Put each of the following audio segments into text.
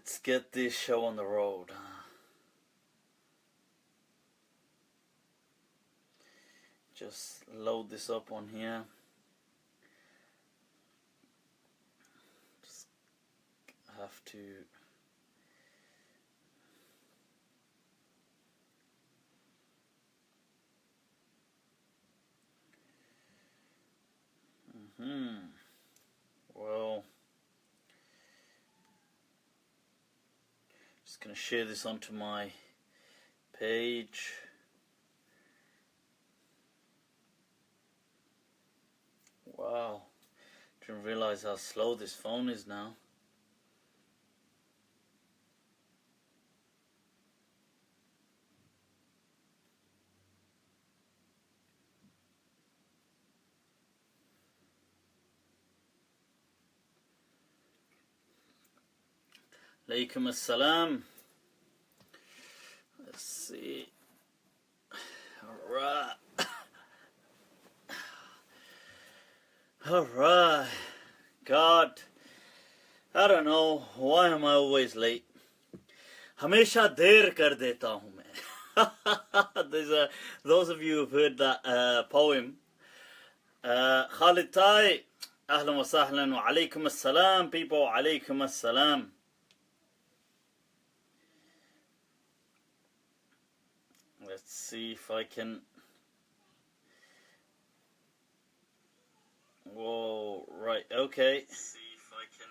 Let's get this show on the road. Just load this up on here. Just have to. Well, just going to share this onto my page. Wow, didn't realize how slow this phone is now. Alaykum assalam. Let's see. Alright. Alright. God, I don't know, why am I always late? हमेशा देर कर देता हूँ मैं. Those of you who've heard that poem. Khalid Tai, ahlan wa sahlan wa alaykum assalam, people, alaykum assalam. Let's see if I can. Whoa, right, okay. See if I can.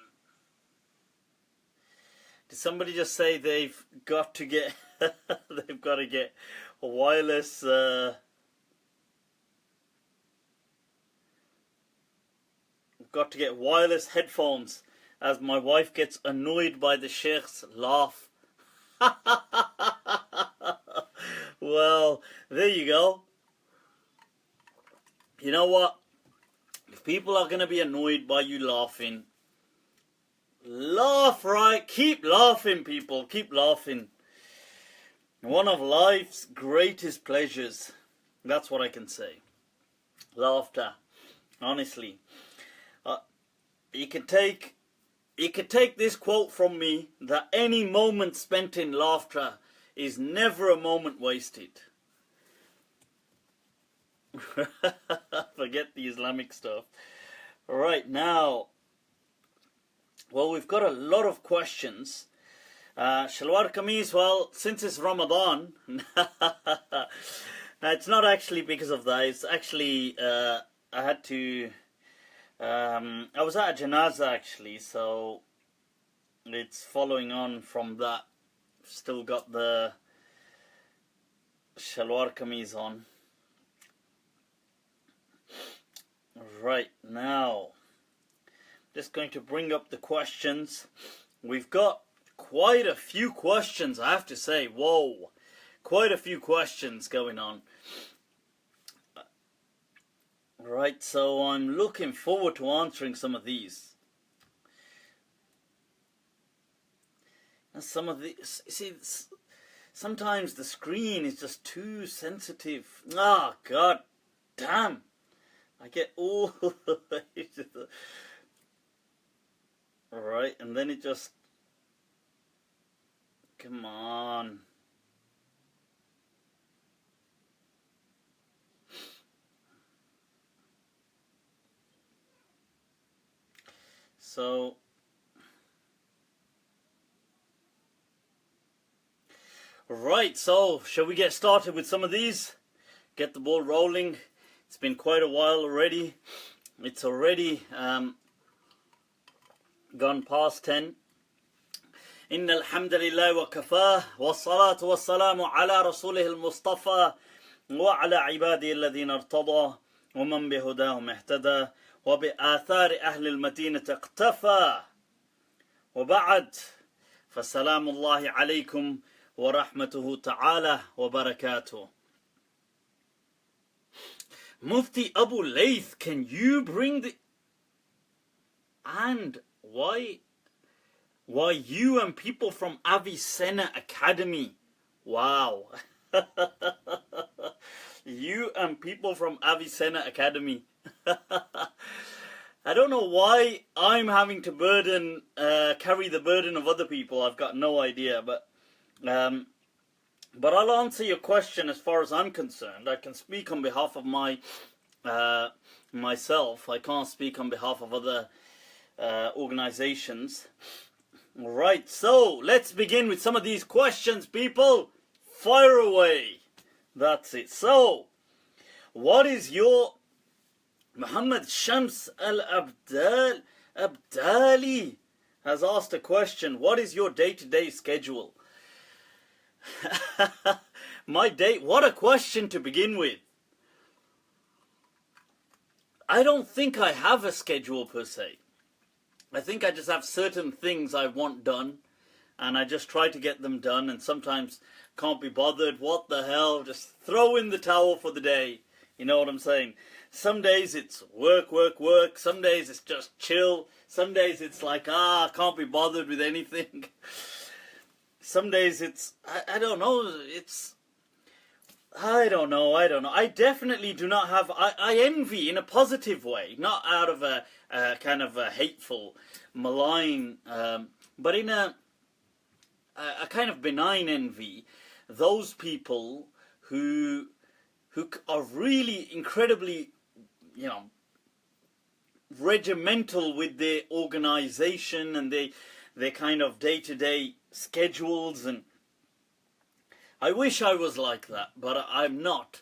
Did somebody just say they've got to get they've got to get a wireless got to get wireless headphones as my wife gets annoyed by the sheikh's laugh. Well, there you go. You know what? If people are going to be annoyed by you laughing, laugh, right? Keep laughing, people. Keep laughing. One of life's greatest pleasures. That's what I can say. Laughter. Honestly. You can take this quote from me, that any moment spent in laughter is never a moment wasted. Forget the Islamic stuff. Right now, well, we've got a lot of questions. Shalwar Kameez, well, since it's Ramadan, it's not actually because of that. It's actually, I had to, I was at a janaza actually, so it's following on from that. Still got the Shalwar Kameez on. Right now, just going to bring up the questions. We've got quite a few questions, I have to say. Whoa, quite a few questions going on. Right, so I'm looking forward to answering some of these. And some of these, see, sometimes the screen is just too sensitive. Ah, God damn. I get all right, and then it just, come on. So right, so shall we get started with some of these? Get the ball rolling. It's been quite a while already. It's already gone past 10. إن الحمد لله وكفاه والصلاة والسلام على رسوله المصطفى وعلى عباده الذين ارتضى ومن بهداهم اهتدى وبآثار أهل المدينة اقتفى وبعد فسلام الله عليكم ورحمته تعالى وبركاته. Mufti Abu Layth, can you bring the... And why you and people from Avicenna Academy? Wow. You and people from Avicenna Academy. I don't know why I'm having to carry the burden of other people. I've got no idea, but I'll answer your question as far as I'm concerned. I can speak on behalf of myself. I can't speak on behalf of other organizations. Alright, so let's begin with some of these questions, people. Fire away. That's it. So, what is your... Muhammad Shams Abdali has asked a question. What is your day-to-day schedule? My day... What a question to begin with. I don't think I have a schedule per se. I think I just have certain things I want done, and I just try to get them done, and sometimes can't be bothered. What the hell? Just throw in the towel for the day. You know what I'm saying? Some days it's work, work, work. Some days it's just chill. Some days it's like, can't be bothered with anything. Some days it's, I don't know, I don't know. I definitely do not have, I envy in a positive way, not out of a kind of a hateful, malign, but in a kind of benign envy, those people who are really incredibly, regimental with their organization and their kind of day-to-day schedules, and I wish I was like that, but I'm not.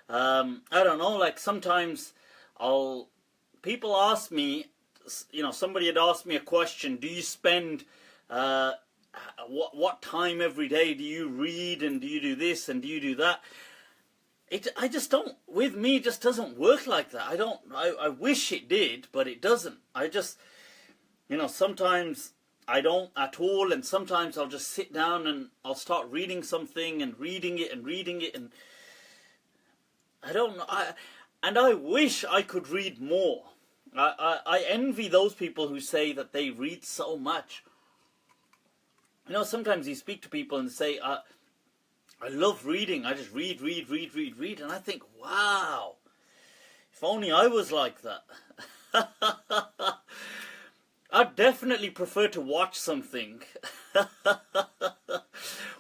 I don't know, like sometimes people ask me, somebody had asked me a question, do you spend, what time every day do you read, and do you do this, and do you do that? I just don't, with me, it just doesn't work like that. I wish it did, but it doesn't. I just, sometimes I don't at all, and sometimes I'll just sit down and I'll start reading something and reading it, and I don't know. I wish I could read more. I envy those people who say that they read so much. Sometimes you speak to people and say, I love reading. I just read. And I think, wow, if only I was like that. I'd definitely prefer to watch something.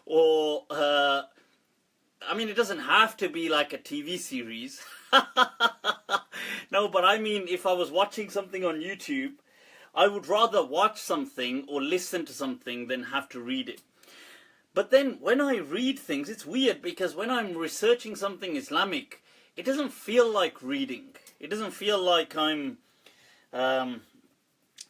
Or, it doesn't have to be like a TV series. No, but I mean, if I was watching something on YouTube, I would rather watch something or listen to something than have to read it. But then when I read things, it's weird, because when I'm researching something Islamic, it doesn't feel like reading. It doesn't feel like I'm, I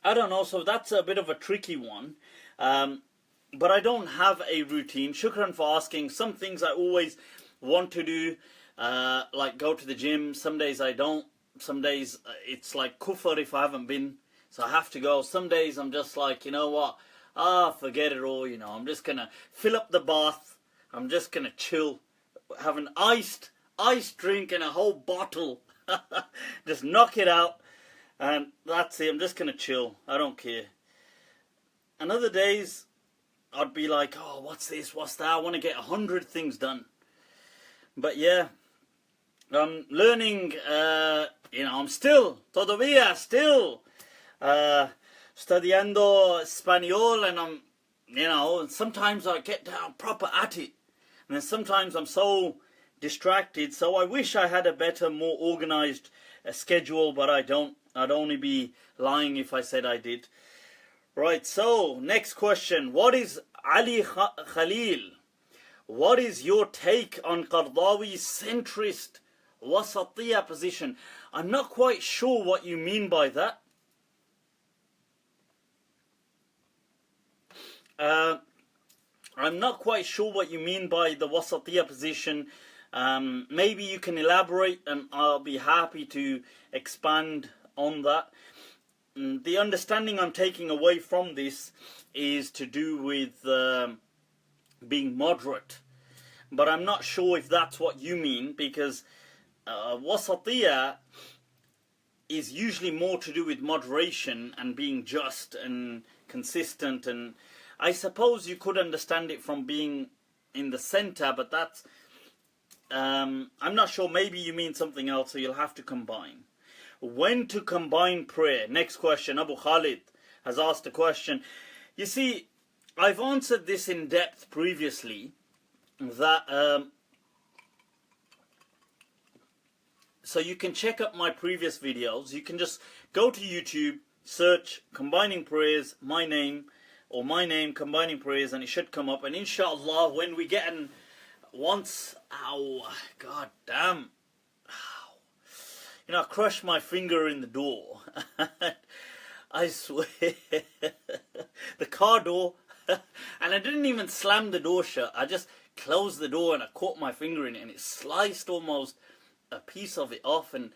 don't know, so that's a bit of a tricky one. But I don't have a routine. Shukran for asking. Some things I always want to do, like go to the gym. Some days I don't. Some days it's like kufr if I haven't been, so I have to go. Some days I'm just like, you know what? Forget it all, I'm just gonna fill up the bath, I'm just gonna chill, have an iced drink and a whole bottle, just knock it out, and that's it, I'm just gonna chill, I don't care. And other days, I'd be like, what's this, what's that, I want to get 100 things done. But yeah, I'm learning, I'm todavía still, studiando español, and I'm, sometimes I get down proper at it, and then sometimes I'm so distracted, so I wish I had a better, more organized schedule, but I don't. I'd only be lying if I said I did. Right, so, next question. What is Ali Khalil? What is your take on Qardawi's centrist wasatiyyah position? I'm not quite sure what you mean by that. I'm not quite sure what you mean by the wasatiyyah position. Maybe you can elaborate, and I'll be happy to expand on that. The understanding I'm taking away from this is to do with being moderate. But I'm not sure if that's what you mean, because wasatiyyah is usually more to do with moderation and being just and consistent, and I suppose you could understand it from being in the center, but that's I'm not sure, maybe you mean something else, so you'll have to combine. when to combine prayer. Next question, Abu Khalid has asked a question. You see, I've answered this in depth previously, that so you can check up my previous videos. You can just go to YouTube, search combining prayers, my name, or my name combining prayers, and it should come up. And inshallah, when we get in once, god damn, I crushed my finger in the door. I swear, the car door, and I didn't even slam the door shut. I just closed the door and I caught my finger in it, and it sliced almost a piece of it off, and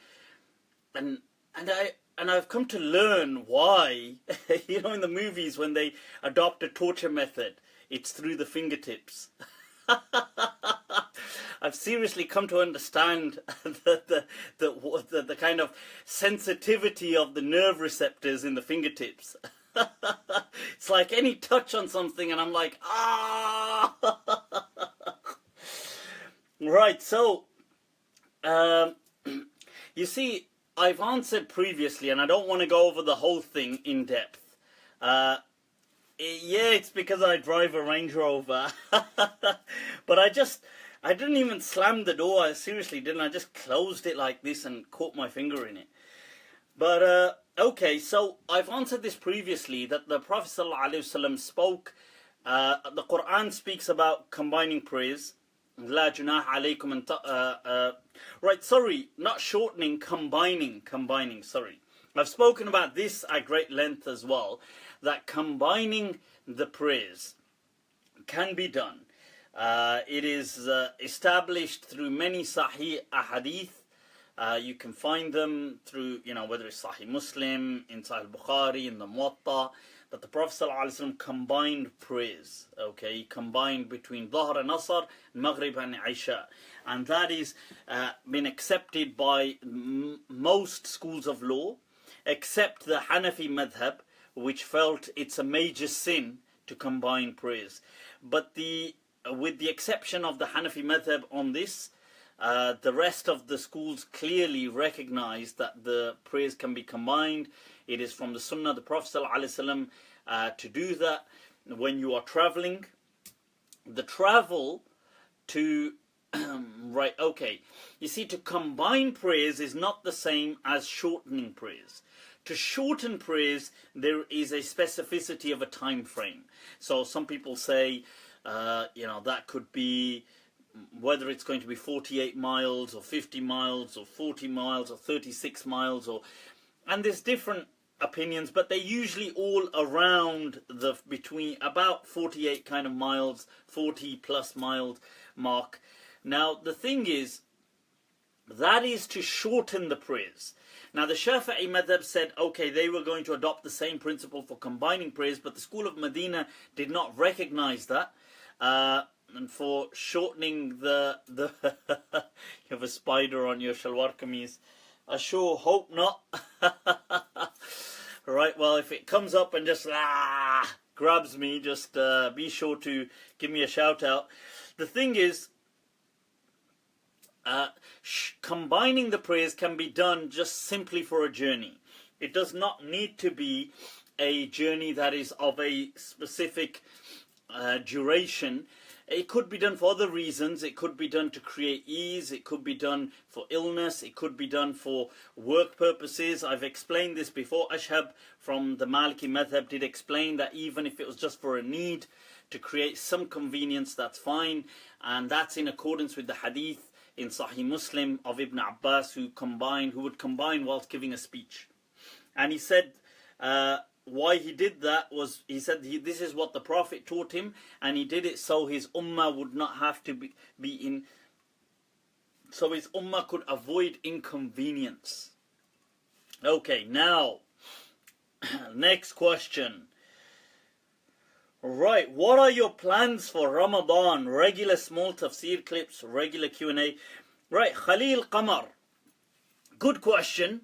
I've come to learn why. In the movies when they adopt a torture method, it's through the fingertips. I've seriously come to understand the kind of sensitivity of the nerve receptors in the fingertips. It's like any touch on something and I'm like, ah! Right, so you see, I've answered previously, and I don't want to go over the whole thing in depth. Yeah, it's because I drive a Range Rover. But I didn't even slam the door. I seriously didn't. I just closed it like this and caught my finger in it. But, okay, so I've answered this previously, that the Prophet ﷺ spoke, the Qur'an speaks about combining prayers. La junah alaykum, right, sorry, not shortening, combining, sorry. I've spoken about this at great length as well, that combining the prayers can be done. It is established through many Sahih ahadith. You can find them through, whether it's Sahih Muslim, in Sahih Bukhari, in the Muwatta, that the Prophet ﷺ combined prayers. Okay, he combined between Dhuhr and Asr, Maghrib and Isha. And that is been accepted by most schools of law, except the Hanafi madhhab, which felt it's a major sin to combine prayers. But with the exception of the Hanafi madhhab on this, the rest of the schools clearly recognize that the prayers can be combined. It is from the Sunnah of the Prophet ﷺ to do that when you are traveling. The travel to right, okay. You see, to combine prayers is not the same as shortening prayers. To shorten prayers, there is a specificity of a time frame. So some people say, that could be whether it's going to be 48 miles or 50 miles or 40 miles or 36 miles, and there's different opinions, but they're usually all around between about 48 kind of miles, 40 plus miles mark. Now the thing is, that is to shorten the prayers. Now the Shafi'i madhab said, okay, they were going to adopt the same principle for combining prayers, but the school of Medina did not recognize that. And for shortening the you have a spider on your shalwar kameez. I sure hope not. Right, well, if it comes up and just grabs me, just be sure to give me a shout out. The thing is, combining the prayers can be done just simply for a journey. It does not need to be a journey that is of a specific duration. It could be done for other reasons. It could be done to create ease. It could be done for illness. It could be done for work purposes. I've explained this before. Ashhab from the Maliki madhab did explain that even if it was just for a need to create some convenience, that's fine. And that's in accordance with the hadith in Sahih Muslim of Ibn Abbas who would combine whilst giving a speech. And he said, why he did that was, he said this is what the Prophet taught him, and he did it so his ummah would not have to be in, so his ummah could avoid inconvenience. Okay, now, next question. Right, what are your plans for Ramadan? Regular small tafsir clips, regular Q&A. Right, Khalil Qamar. Good question.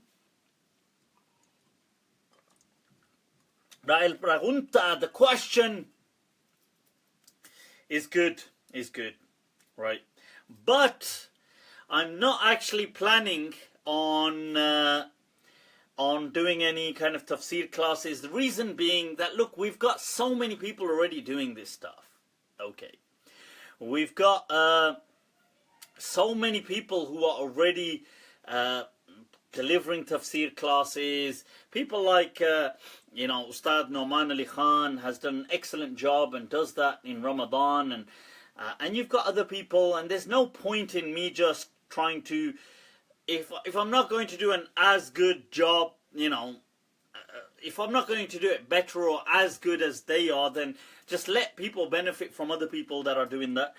La pregunta, the question is good, right? But I'm not actually planning on on doing any kind of tafsir classes. The reason being that, look, we've got so many people already doing this stuff. Okay. We've got so many people who are already delivering tafsir classes. People like, Ustad Noman Ali Khan has done an excellent job and does that in Ramadan. And you've got other people, and there's no point in me just trying to, if I'm not going to do an as good job, if I'm not going to do it better or as good as they are, then just let people benefit from other people that are doing that.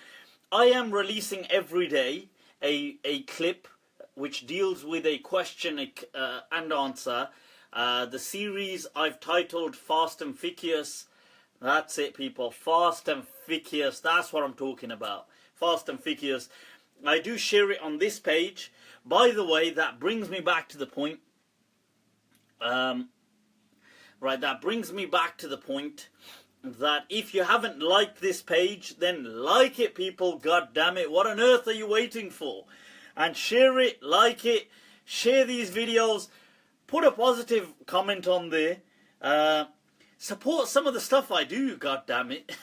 I am releasing every day a clip which deals with a question and answer. The series I've titled Fast and Fiqhious. That's it, people. Fast and Fiqhious. That's what I'm talking about. Fast and Fiqhious. I do share it on this page. By the way, that brings me back to the point. That brings me back to the point that if you haven't liked this page, then like it, people. God damn it. What on earth are you waiting for? And share it, like it, share these videos, put a positive comment on there. Support some of the stuff I do, god damn it.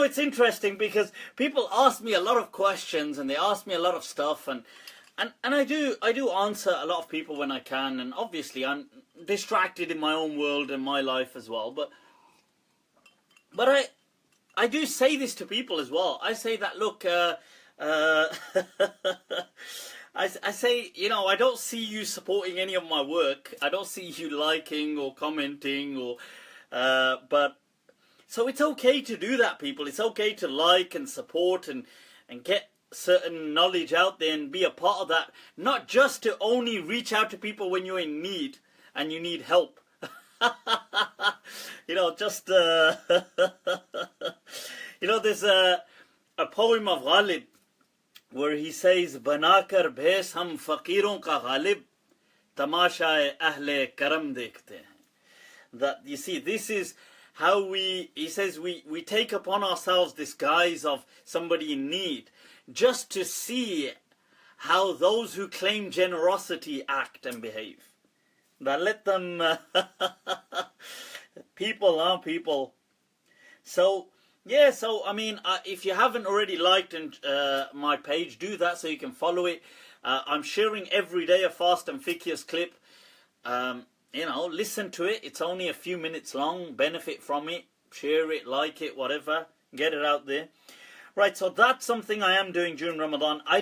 It's interesting because people ask me a lot of questions and they ask me a lot of stuff, and I do answer a lot of people when I can, and obviously I'm distracted in my own world and my life as well, but I do say this to people as well. I say that, look, I say, I don't see you supporting any of my work. I don't see you liking or commenting or, so it's okay to do that, people. It's okay to like and support and get certain knowledge out there and be a part of that. Not just to only reach out to people when you're in need and you need help. There's a poem of Ghalib where he says, "Banakar bhais hum faqiron ka ghalib, tamashaye ahle karam dekhte hain." That, you see, this is how he says we take upon ourselves this guise of somebody in need just to see how those who claim generosity act and behave. That let them people are people. So yeah, I mean, if you haven't already liked my page, do that so you can follow it. I'm sharing every day a Fast and Fiqhious clip. Listen to it. It's only a few minutes long. Benefit from it. Share it, like it, whatever. Get it out there. Right, so that's something I am doing during Ramadan. I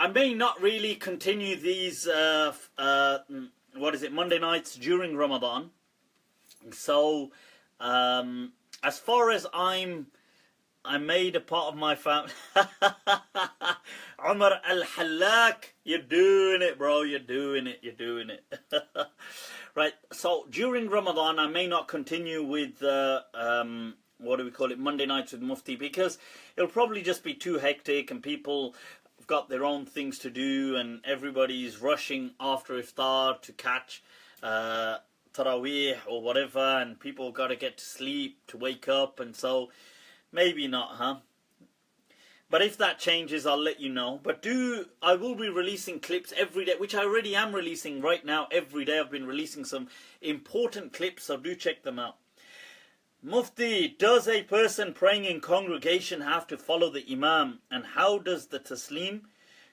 may not really continue these, Monday nights during Ramadan. So, as far as I made a part of my family. Umar Al-Hallak, you're doing it, bro. You're doing it. Right, so during Ramadan, I may not continue with, Monday nights with Mufti, because it'll probably just be too hectic and people have got their own things to do and everybody's rushing after iftar to catch Taraweeh or whatever, and people got to get to sleep to wake up, and so maybe not, huh? But if that changes, I'll let you know. But I will be releasing clips every day, which I already am releasing right now every day. I've been releasing some important clips, so do check them out. Mufti, does a person praying in congregation have to follow the Imam? And how does the Taslim?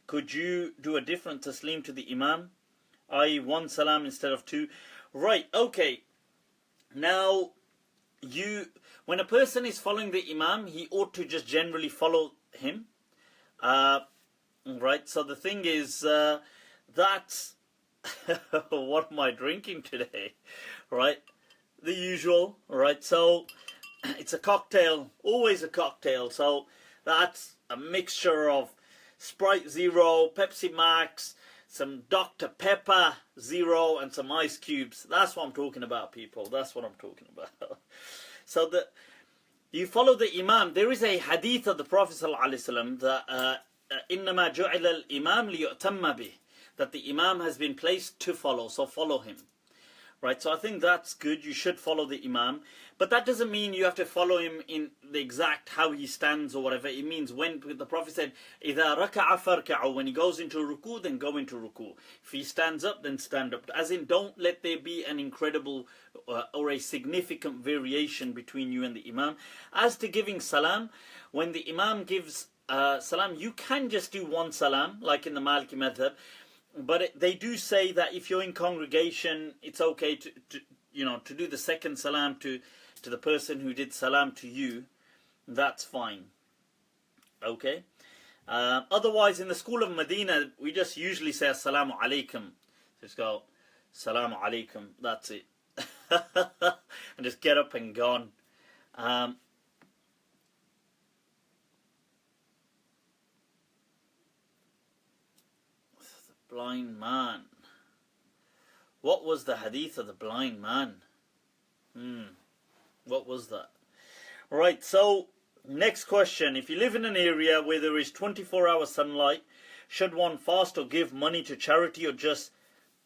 Could you do a different Taslim to the Imam? I.e. one salam instead of two? Right, okay. Now, when a person is following the Imam, he ought to just generally follow him. Right, so the thing is, that's what am I drinking today? Right, the usual. Right, so it's a cocktail, always a cocktail. So that's a mixture of Sprite Zero, Pepsi Max, some Dr. Pepper Zero, and some ice cubes. That's what I'm talking about, people. That's what I'm talking about. So you follow the Imam. There is a hadith of the Prophet ﷺ that إِنَّمَا جُعِلَ الْإِمَامِ لِيُؤْتَمَّ بِهِ, that the Imam has been placed to follow, so follow him. Right, so I think that's good. You should follow the Imam. But that doesn't mean you have to follow him in the exact how he stands or whatever. It means when the Prophet said, إِذَا رَكَعَ فَارْكَعُوا, when he goes into ruku, then go into ruku. If he stands up, then stand up. As in, don't let there be an incredible or a significant variation between you and the Imam. As to giving salam, when the Imam gives salam, you can just do one salam, like in the Maliki madhhab. But they do say that if you're in congregation, it's okay to do the second salam to the person who did salam to you. That's fine. Okay. Otherwise, in the school of Medina, we just usually say Assalamu alaikum. Just go Assalamu alaikum. That's it. And just get up and gone. Blind man. What was the hadith of the blind man? What was that? Right, so next question. If you live in an area where there is 24-hour sunlight, should one fast or give money to charity or just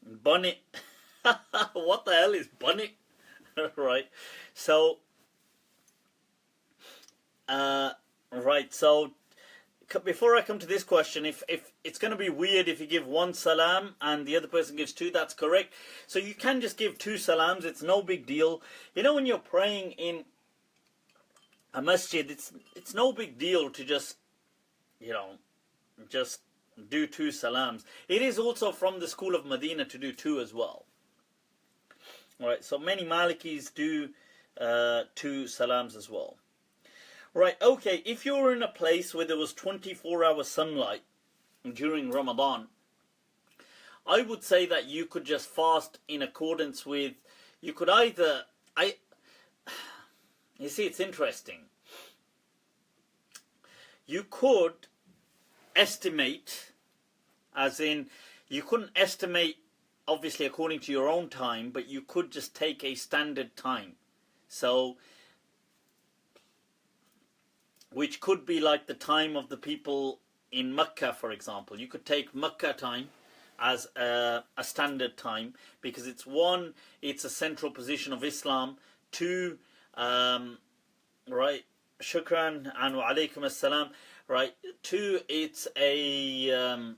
bun it? What the hell is bun it? Right, so before I come to this question, if it's going to be weird if you give one salam and the other person gives two, that's correct. So you can just give two salams, it's no big deal. You know, when you're praying in a masjid, it's no big deal to just do two salams. It is also from the school of Medina to do two as well. Alright, so many Malikis do two salams as well. Right, okay, if you're in a place where there was 24-hour sunlight during Ramadan, I would say that you could just fast in accordance with, you could either, you see, it's interesting. You could estimate, as in, you couldn't estimate, obviously, according to your own time, but you could just take a standard time. So, which could be like the time of the people in Mecca, for example. You could take Mecca time as a standard time, because it's one, it's a central position of Islam. Two, right, shukran and wa alaikum assalam. Right, two, it's a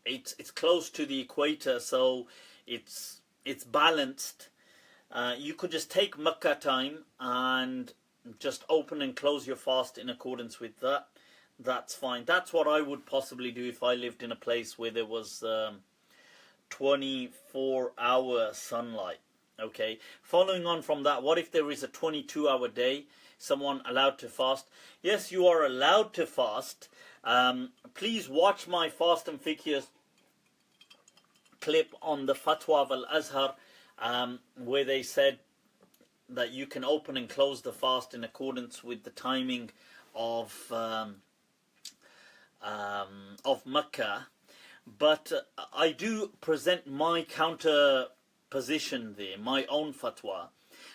it's close to the equator, so it's balanced. You could just take Mecca time and just open and close your fast in accordance with that. That's fine. That's what I would possibly do if I lived in a place where there was 24-hour sunlight. Okay. Following on from that, what if there is a 22-hour day? Someone allowed to fast? Yes, you are allowed to fast. Please watch my Fast and Fiqh clip on the Fatwa of Al-Azhar, where they said that you can open and close the fast in accordance with the timing of Mecca. But I do present my counter position there, my own fatwa,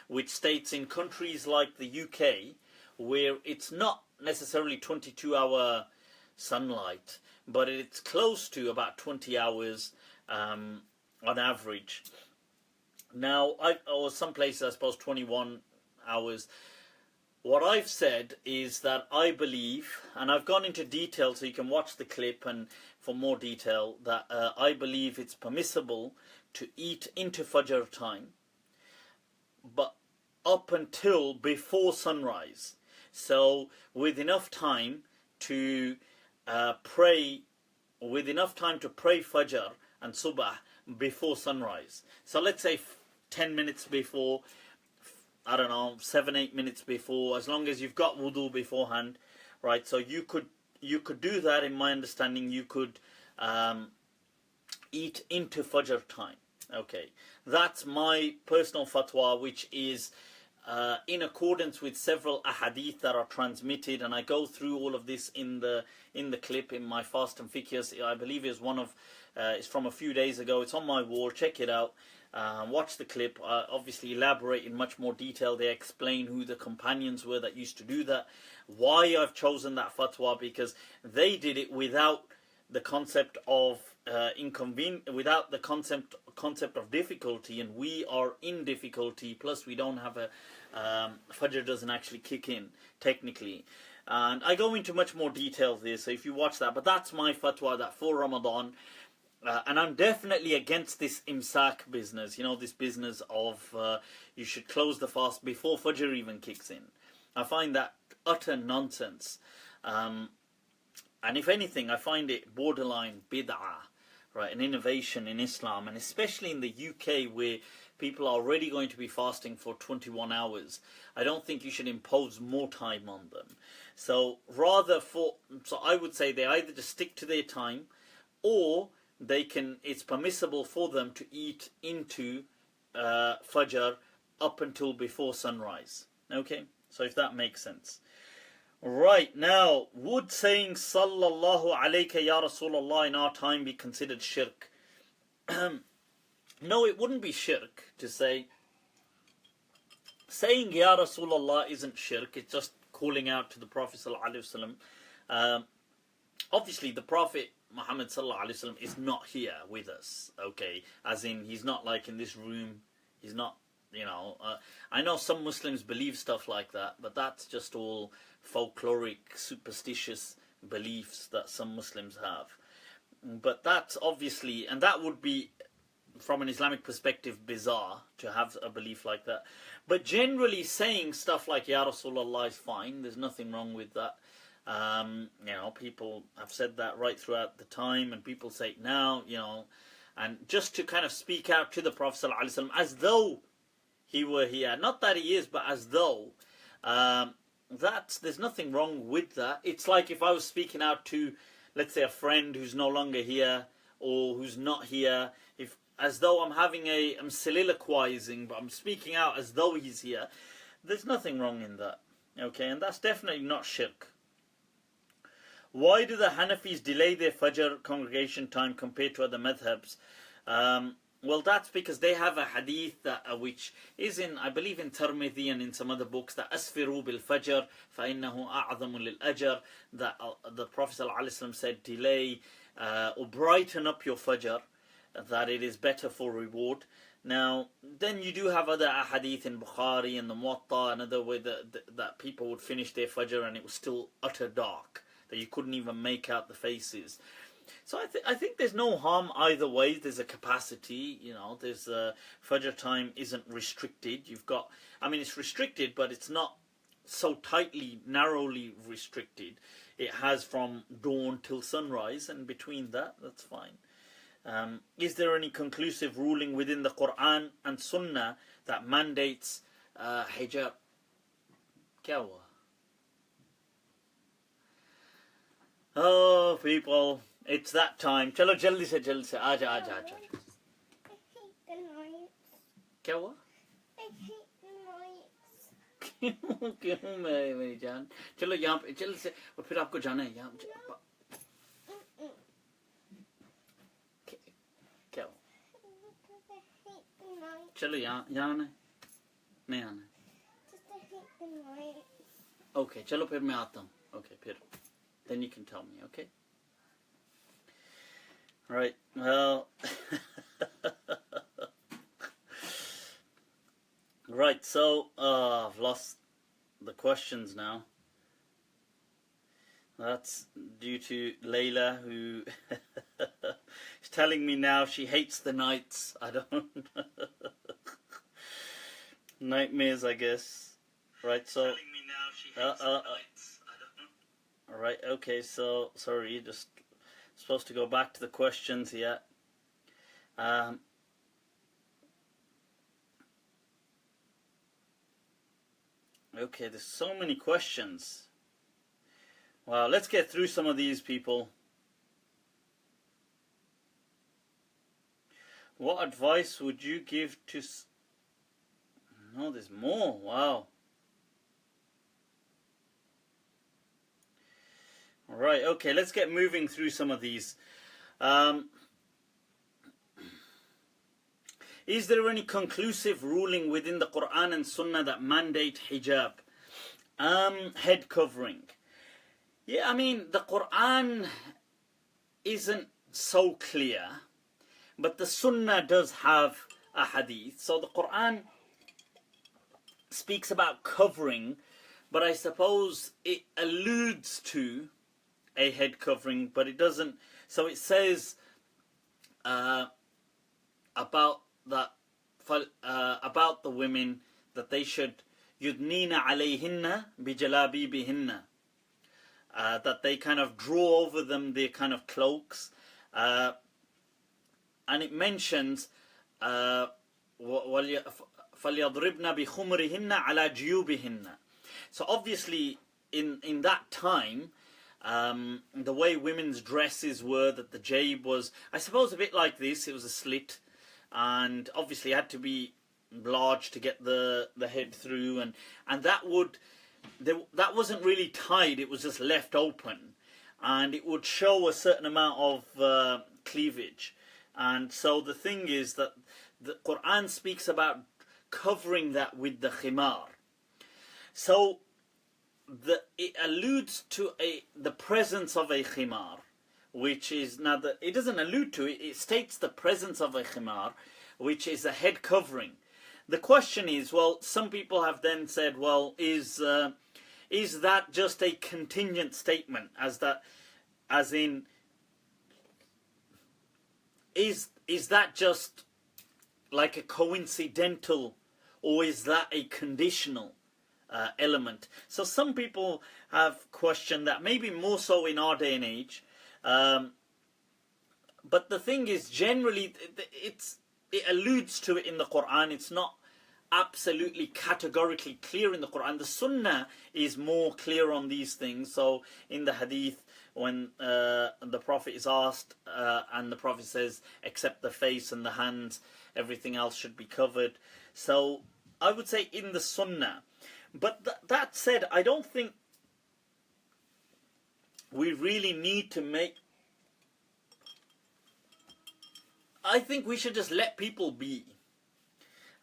which states in countries like the UK, where it's not necessarily 22-hour sunlight, but it's close to about 20 hours on average. Now, or some places, I suppose, 21 hours. What I've said is that I believe, and I've gone into detail, so you can watch the clip and for more detail, that I believe it's permissible to eat into Fajr time, but up until before sunrise. So with enough time to pray Fajr and Subah before sunrise. So let's say 10 minutes before, I don't know, 7-8 minutes before, as long as you've got wudu beforehand, right? So you could do that. In my understanding, you could eat into Fajr time. Okay, that's my personal fatwa, which is in accordance with several ahadith that are transmitted, and I go through all of this in the clip in my Fast and Fiqh. I believe it's from a few days ago. It's on my wall. Check it out. Watch the clip. Obviously elaborate in much more detail. They explain who the companions were that used to do that, why I've chosen that fatwa, because they did it without the concept of without the concept of difficulty, and we are in difficulty, plus we don't have a Fajr doesn't actually kick in technically, and I go into much more detail there, so if you watch that, but that's my fatwa, that for Ramadan, and I'm definitely against this imsak business, this business of you should close the fast before Fajr even kicks in. I find that utter nonsense, and if anything, I find it borderline bid'ah, right, an innovation in Islam, and especially in the UK where people are already going to be fasting for 21 hours. I don't think you should impose more time on them. So I would say they either just stick to their time, or it's permissible for them to eat into Fajr up until before sunrise. Okay, so if that makes sense. Right, now, would saying Sallallahu Alayka Ya Rasulallah in our time be considered shirk? No, it wouldn't be shirk to say. Saying Ya Rasulallah isn't shirk, it's just calling out to the Prophet Sallallahu Alaihi Wasallam. Obviously, the Prophet Muhammad Sallallahu Alaihi Wasallam is not here with us, okay? As in, he's not like in this room, he's not, I know some Muslims believe stuff like that, but that's just all folkloric, superstitious beliefs that some Muslims have. But that's obviously, and that would be, from an Islamic perspective, bizarre to have a belief like that. But generally saying stuff like Ya Rasulallah is fine, there's nothing wrong with that. People have said that right throughout the time, and people say it now, and just to kind of speak out to the Prophet ﷺ as though he were here. Not that he is, but as though. There's nothing wrong with that. It's like if I was speaking out to, let's say, a friend who's no longer here, or who's not here, as though I'm soliloquizing, but I'm speaking out as though he's here. There's nothing wrong in that. Okay, and that's definitely not shirk. Why do the Hanafis delay their Fajr congregation time compared to other madhabs? Well, that's because they have a hadith which is in, I believe, in Tirmidhi and in some other books, that asfiru bil fajr fa innahu a'zamu lil ajr, that the Prophet ﷺ said, delay or brighten up your Fajr, that it is better for reward. Now, then you do have other hadith in Bukhari and the Muwatta, another way that people would finish their Fajr and it was still utter dark, that you couldn't even make out the faces. So I think there's no harm either way. There's a capacity, there's Fajr time isn't restricted. It's restricted, but it's not so tightly, narrowly restricted. It has from dawn till sunrise, and between that's fine. Is there any conclusive ruling within the Qur'an and Sunnah that mandates hijab? Kya hua? Oh, people. It's that time. Chalo jaldi se. Aaja. क्या हुआ? क्यों मेरी जान? चलो यहाँ पे जल्दी से, और फिर आपको जाना है यहाँ. क्या हुआ? चलो यहाँ आना है, नहीं आना है. Okay, चलो फिर मैं आता हूँ. Okay, फिर. Then you can tell me, okay? Right, well, right, so, I've lost the questions now. That's due to Layla, who is telling me now she hates the nights. I don't... Nightmares, I guess. Right, so... Telling me now she hates the nights. I don't... Alright, okay, so, sorry, just... Supposed to go back to the questions here. Okay, there's so many questions. Wow, let's get through some of these, people. What advice would you give to... No, there's more. Wow. Right, okay, let's get moving through some of these. Is there any conclusive ruling within the Qur'an and Sunnah that mandate hijab? Head covering. Yeah, the Qur'an isn't so clear, but the Sunnah does have a hadith. So the Qur'an speaks about covering, but I suppose it alludes to a head covering, but it doesn't. So it says about that about the women that they should yudnina alayhinna bijalabibihinna, that they kind of draw over them their kind of cloaks, and it mentions فَلْيَضْرِبْنَ بِخُمْرِهِنَّ عَلَى جُيُوبِهِنَّ. So obviously in that time, the way women's dresses were, that the jayb was, I suppose, a bit like this. It was a slit, and obviously it had to be large to get the head through, and that wasn't really tied. It was just left open, and it would show a certain amount of cleavage. And so the thing is that the Qur'an speaks about covering that with the khimar. So it alludes to the presence of a khimar, which is now it doesn't allude to it. It states the presence of a khimar, which is a head covering. The question is, well, some people have then said, well, is that just a contingent statement, as in, is that just like a coincidental, or is that a conditional element? So some people have questioned that, maybe more so in our day and age. But the thing is, generally, it alludes to it in the Qur'an. It's not absolutely categorically clear in the Qur'an. The Sunnah is more clear on these things. So in the Hadith, when the Prophet is asked, and the Prophet says, except the face and the hands, everything else should be covered. So I would say in the Sunnah. But that said, I don't think we really need to make... I think we should just let people be.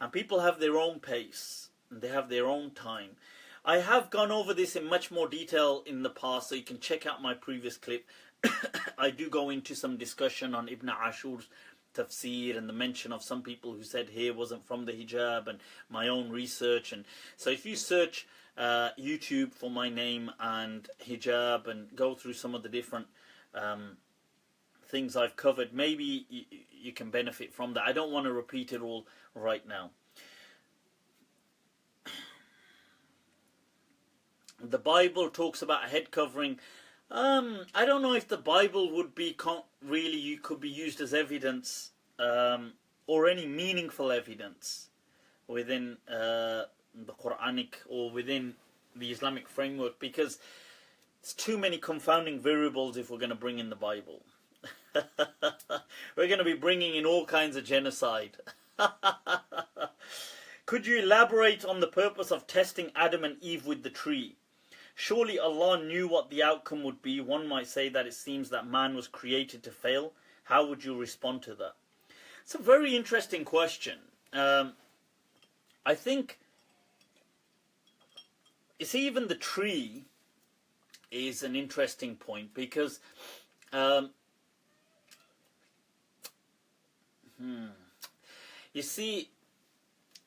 And people have their own pace, and they have their own time. I have gone over this in much more detail in the past, so you can check out my previous clip. I do go into some discussion on Ibn Ashur's Tafsir, and the mention of some people who said hair wasn't from the hijab, and my own research. And so if you search YouTube for my name and hijab and go through some of the different things I've covered, maybe you can benefit from that. I don't want to repeat it all right now. The Bible talks about a head covering. I don't know if the Bible would be really could be used as evidence, or any meaningful evidence within the Quranic or within the Islamic framework, because it's too many confounding variables if we're going to bring in the Bible. We're going to be bringing in all kinds of genocide. Could you elaborate on the purpose of testing Adam and Eve with the tree? Surely Allah knew what the outcome would be. One might say that it seems that man was created to fail. How would you respond to that? It's a very interesting question. I think, you see, even the tree is an interesting point, because you see,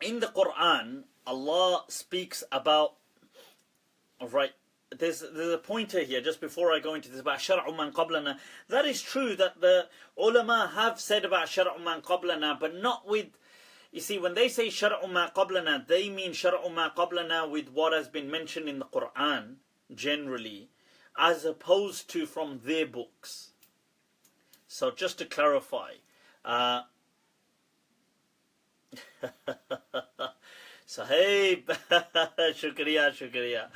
in the Quran, Allah speaks about, right, there's a pointer here just before I go into this about shar'u man qablana. That is true that the ulama have said about shar'u man qablana, but not with, you see, when they say shar'u ma qablana, they mean shar'u ma qablana with what has been mentioned in the Quran generally, as opposed to from their books. So just to clarify, Sahib, shukriya.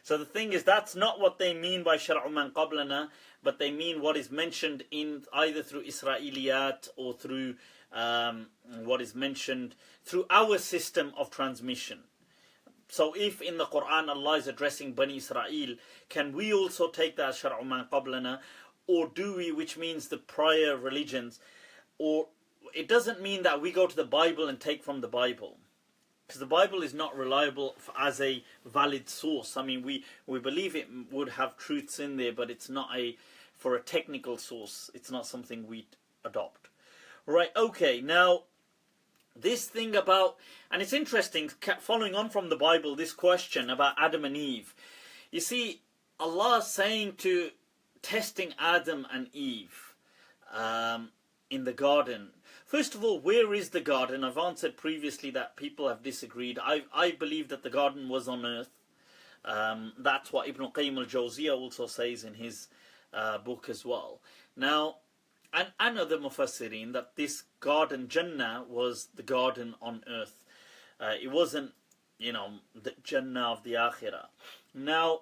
So the thing is, that's not what they mean by shar'u man qablana, but they mean what is mentioned in either through Israeliyat or through what is mentioned through our system of transmission. So if in the Quran Allah is addressing Bani Israel, can we also take that as shar'u man qablana, or do we, which means the prior religions? Or it doesn't mean that we go to the Bible and take from the Bible, because the Bible is not reliable as a valid source. I mean, we believe it would have truths in there, but it's not a for a technical source. It's not something we adopt. Right, okay, now this thing about, and it's interesting, following on from the Bible, this question about Adam and Eve. You see, Allah saying to, testing Adam and Eve in the garden. First of all, where is the garden? I've answered previously that people have disagreed. I believe that the garden was on earth. That's what Ibn Qayyim al-Jawziyah also says in his book as well. Now, and other Mufassirin, that this garden, Jannah, was the garden on earth. It wasn't, the Jannah of the Akhirah. Now,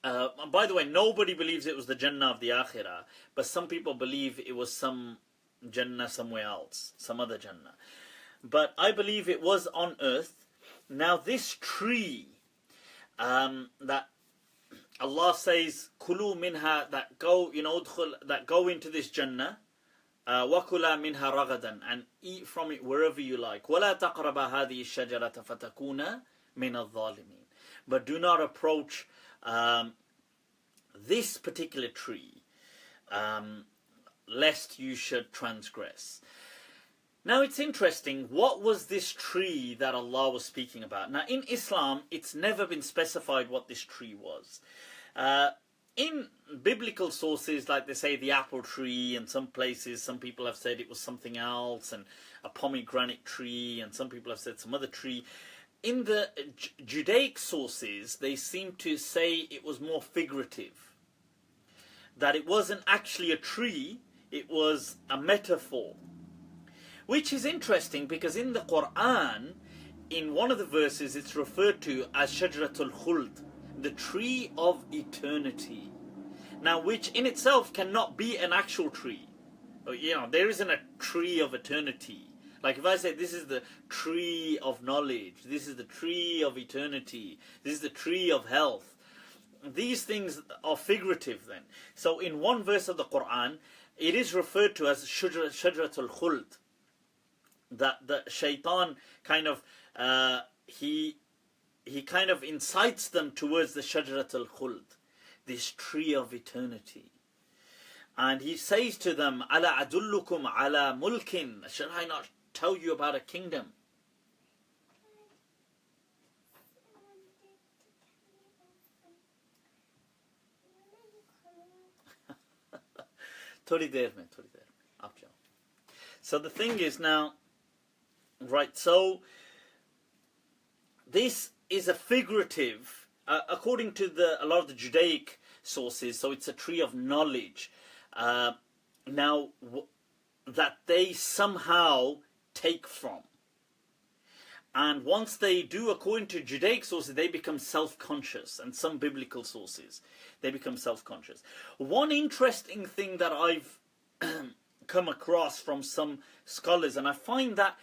by the way, nobody believes it was the Jannah of the Akhirah, but some people believe it was some Jannah somewhere else, some other Jannah. But I believe it was on earth. Now, this tree that Allah says, "Kulu minha," that go, that go into this Jannah, وَكُلَا مِنْهَا رَغَدًا, and eat from it wherever you like. وَلَا تَقْرَبَ هَذِهِ الشَّجَرَةَ فَتَكُونَ مِنَ الظَّالِمِينَ. But do not approach this particular tree, lest you should transgress. Now it's interesting, what was this tree that Allah was speaking about? Now in Islam, it's never been specified what this tree was. In biblical sources, like they say the apple tree, and some places, some people have said it was something else, and a pomegranate tree, and some people have said some other tree. In the Judaic sources, they seem to say it was more figurative. That it wasn't actually a tree, it was a metaphor. Which is interesting because in the Qur'an, in one of the verses, it's referred to as Shajratul Khuld, the tree of eternity. Now, which in itself cannot be an actual tree. There isn't a tree of eternity. Like if I say this is the tree of knowledge, this is the tree of eternity, this is the tree of health. These things are figurative then. So in one verse of the Qur'an, it is referred to as Shajratul Khuld. That the shaitan kind of, he kind of incites them towards the Shajratul Khuld, this tree of eternity. And he says to them, Ala adullukum ala mulkin, shall I not tell you about a kingdom? थोड़ी देर में आप जाओ. So the thing is now, right, so this is a figurative, according to a lot of the Judaic sources, so it's a tree of knowledge. Now, that they somehow take from. And once they do, according to Judaic sources, they become self-conscious, and some biblical sources, they become self-conscious. One interesting thing that I've come across from some scholars, and I find that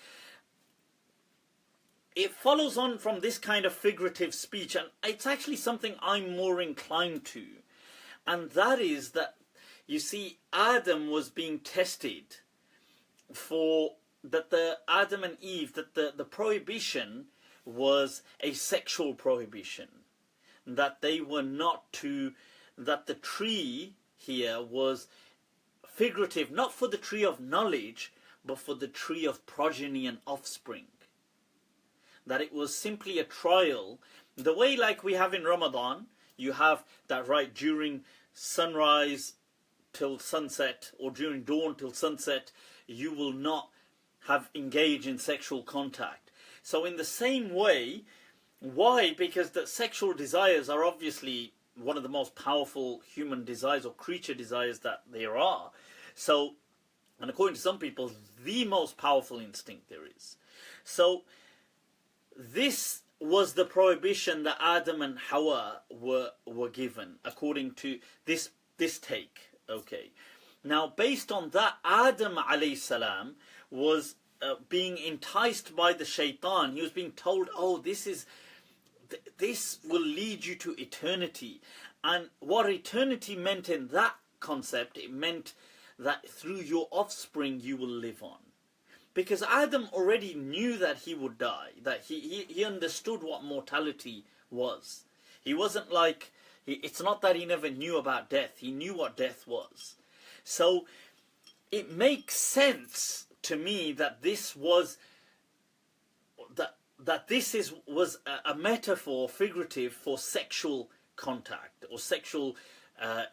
it follows on from this kind of figurative speech, and it's actually something I'm more inclined to. And that is that, you see, Adam was being tested for that the Adam and Eve, that the prohibition was a sexual prohibition. That they were not to, that the tree here was figurative, not for the tree of knowledge, but for the tree of progeny and offspring. That it was simply a trial. The way like we have in Ramadan, you have that right during sunrise till sunset, or during dawn till sunset, you will not have engaged in sexual contact. So in the same way, why? Because the sexual desires are obviously one of the most powerful human desires or creature desires that there are. So, and according to some people, the most powerful instinct there is. So, this was the prohibition that Adam and Hawa were given, according to this take. Okay. Now, based on that, Adam alayhi salam was being enticed by the shaitan. He was being told, oh, this will lead you to eternity. And what eternity meant in that concept, it meant that through your offspring you will live on. Because Adam already knew that he would die, that he understood what mortality was. He wasn't like, It's not that he never knew about death. He knew what death was. So it makes sense to me that this was was a metaphor, figurative, for sexual contact or sexual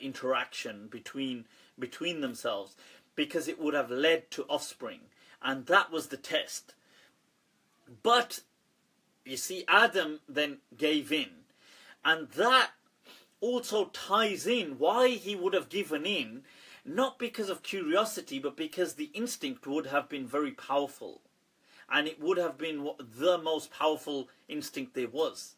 interaction between themselves, because it would have led to offspring, and that was the test. But you see, Adam then gave in, and that also ties in why he would have given in, not because of curiosity, but because the instinct would have been very powerful, and it would have been the most powerful instinct there was.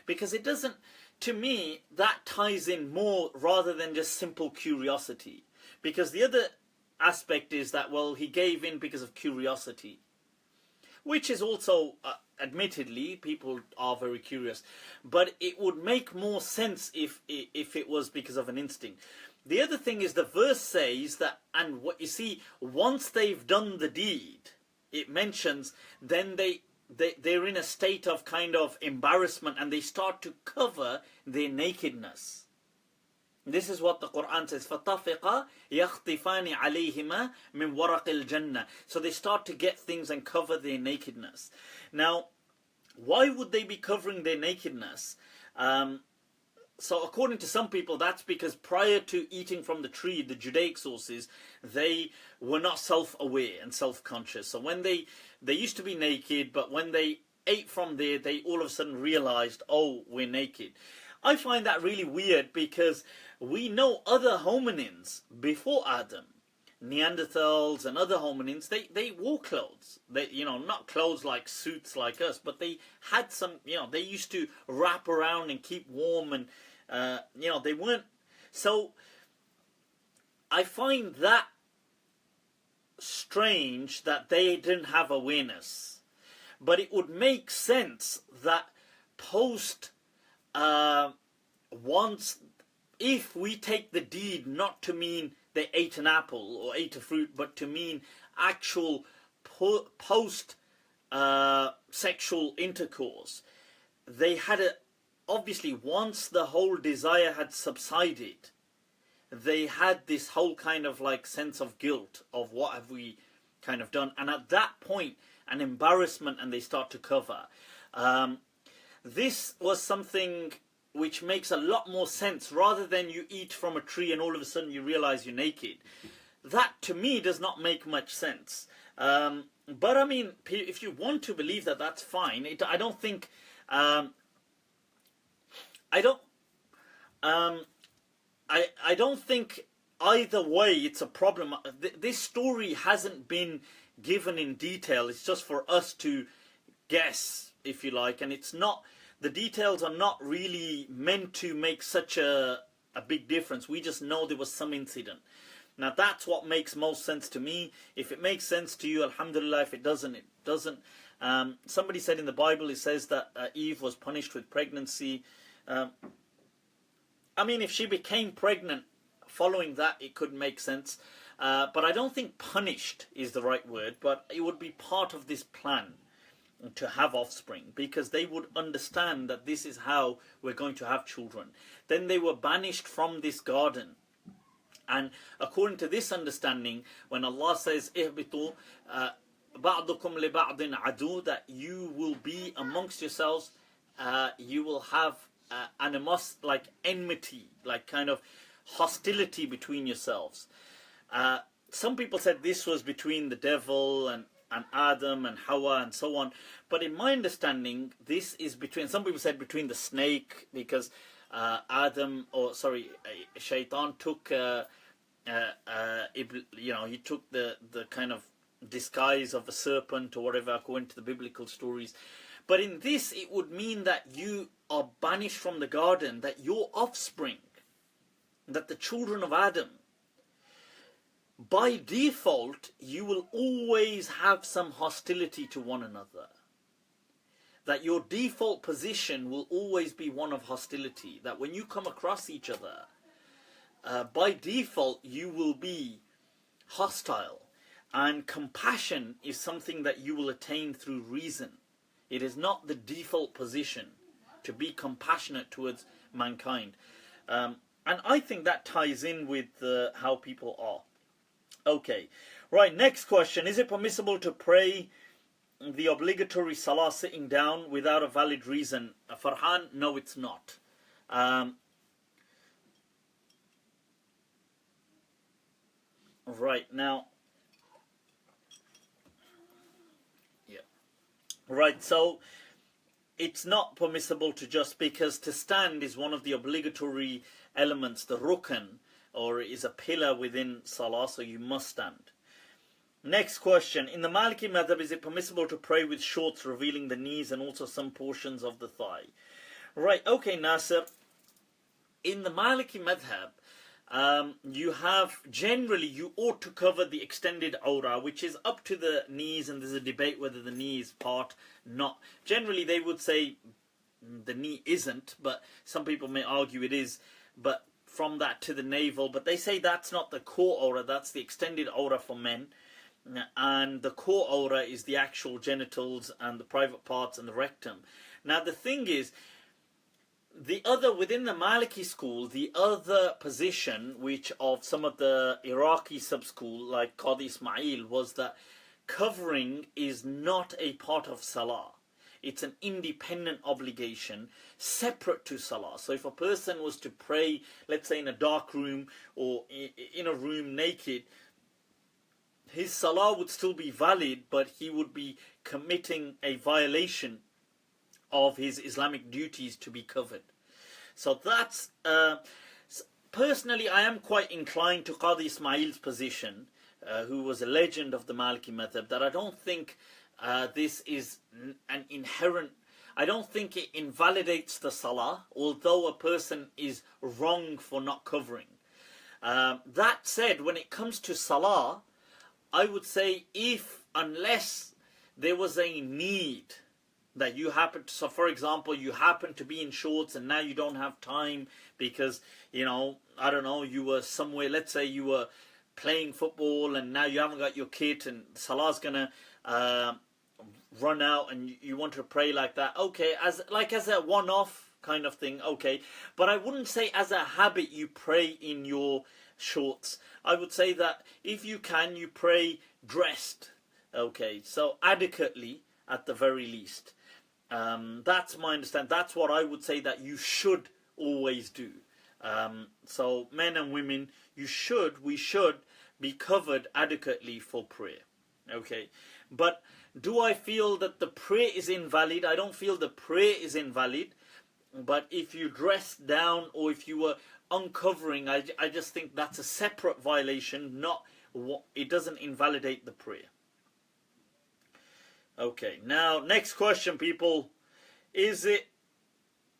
Because it doesn't, to me, that ties in more rather than just simple curiosity. Because the other aspect is that, well, he gave in because of curiosity, which is also, admittedly, people are very curious. But it would make more sense if it was because of an instinct. The other thing is the verse says that, and what you see, once they've done the deed, it mentions, then they're in a state of kind of embarrassment, and they start to cover their nakedness. This is what the Qur'an says, فَطَفِقَ يَخْطِفَانِ عَلَيْهِمَا مِنْ وَرَقِ الْجَنَّةِ. So they start to get things and cover their nakedness. Now, why would they be covering their nakedness? So according to some people, that's because prior to eating from the tree, the Judaic sources, they were not self-aware and self-conscious. So when they used to be naked, but when they ate from there, they all of a sudden realized, oh, we're naked. I find that really weird, because we know other hominins before Adam, Neanderthals and other hominins, they wore clothes. They, not clothes like suits like us, but they had some, they used to wrap around and keep warm, and they weren't. So I find that strange that they didn't have awareness. But it would make sense that once, if we take the deed not to mean they ate an apple or ate a fruit, but to mean actual post sexual intercourse, they had obviously, once the whole desire had subsided, they had this whole kind of like sense of guilt of what have we kind of done, and at that point an embarrassment, and they start to cover. This was something which makes a lot more sense, rather than you eat from a tree and all of a sudden you realize you're naked. That to me does not make much sense. But I mean, if you want to believe that, that's fine. I don't think either way it's a problem. This story hasn't been given in detail. It's just for us to guess, if you like, and it's not. The details are not really meant to make such a big difference. We just know there was some incident. Now that's what makes most sense to me. If it makes sense to you, alhamdulillah. If it doesn't, it doesn't. Somebody said in the Bible, it says that Eve was punished with pregnancy. I mean, if she became pregnant following that, it could make sense. But I don't think punished is the right word, but it would be part of this plan to have offspring, because they would understand that this is how we're going to have children. Then they were banished from this garden. And according to this understanding, when Allah says, إِهْبِطُوا بَعْضُكُمْ لِبَعْضٍ عَدُوٌ, that you will be amongst yourselves, you will have animosity, like enmity, like kind of hostility between yourselves. Some people said this was between the devil and Adam and Hawa and so on. But in my understanding, this is between, some people said between the snake, because Shaitan took, he took the kind of disguise of a serpent or whatever, according to the biblical stories. But in this, it would mean that you are banished from the garden, that your offspring, that the children of Adam, by default, you will always have some hostility to one another. That your default position will always be one of hostility. That when you come across each other, by default, you will be hostile. And compassion is something that you will attain through reason. It is not the default position to be compassionate towards mankind. And I think that ties in with how people are. Okay, right, next question. Is it permissible to pray the obligatory salah sitting down without a valid reason? Farhan, no, it's not. Right, now, yeah. Right, so it's not permissible to just, because to stand is one of the obligatory elements, the rukn, or is a pillar within salah, so you must stand. Next question. In the Maliki madhhab, is it permissible to pray with shorts revealing the knees and also some portions of the thigh? Right, okay, Nasser. In the Maliki madhhab, you have, generally, you ought to cover the extended awrah, which is up to the knees, and there's a debate whether the knee is part, not. Generally, they would say the knee isn't, but some people may argue it is, but from that to the navel, but they say that's not the core awrah, that's the extended awrah for men, and the core awrah is the actual genitals and the private parts and the rectum. Now, the thing is, within the Maliki school, the other position, which of some of the Iraqi sub-school, like Qadi Ismail, was that covering is not a part of Salah. It's an independent obligation, separate to Salah. So if a person was to pray, let's say in a dark room, or in a room naked, his Salah would still be valid, but he would be committing a violation of his Islamic duties to be covered. So that's, personally, I am quite inclined to Qadi Ismail's position, who was a legend of the Maliki madhhab, that I don't think this is an inherent, I don't think it invalidates the Salah, although a person is wrong for not covering. That said, when it comes to Salah, I would say unless there was a need that you happen to, so for example, you happen to be in shorts and now you don't have time because, I don't know, you were somewhere, let's say you were playing football and now you haven't got your kit and Salah's gonna run out and you want to pray like that, okay, as a one-off kind of thing, okay, but I wouldn't say as a habit you pray in your shorts. I would say that if you can, you pray dressed, okay, so adequately at the very least. That's my understanding. That's what I would say that you should always do. So men and women, we should be covered adequately for prayer. Okay, but do I feel that the prayer is invalid? I don't feel the prayer is invalid, but if you dress down or if you were uncovering, I just think that's a separate violation, it doesn't invalidate the prayer. Okay, now next question, people. Is it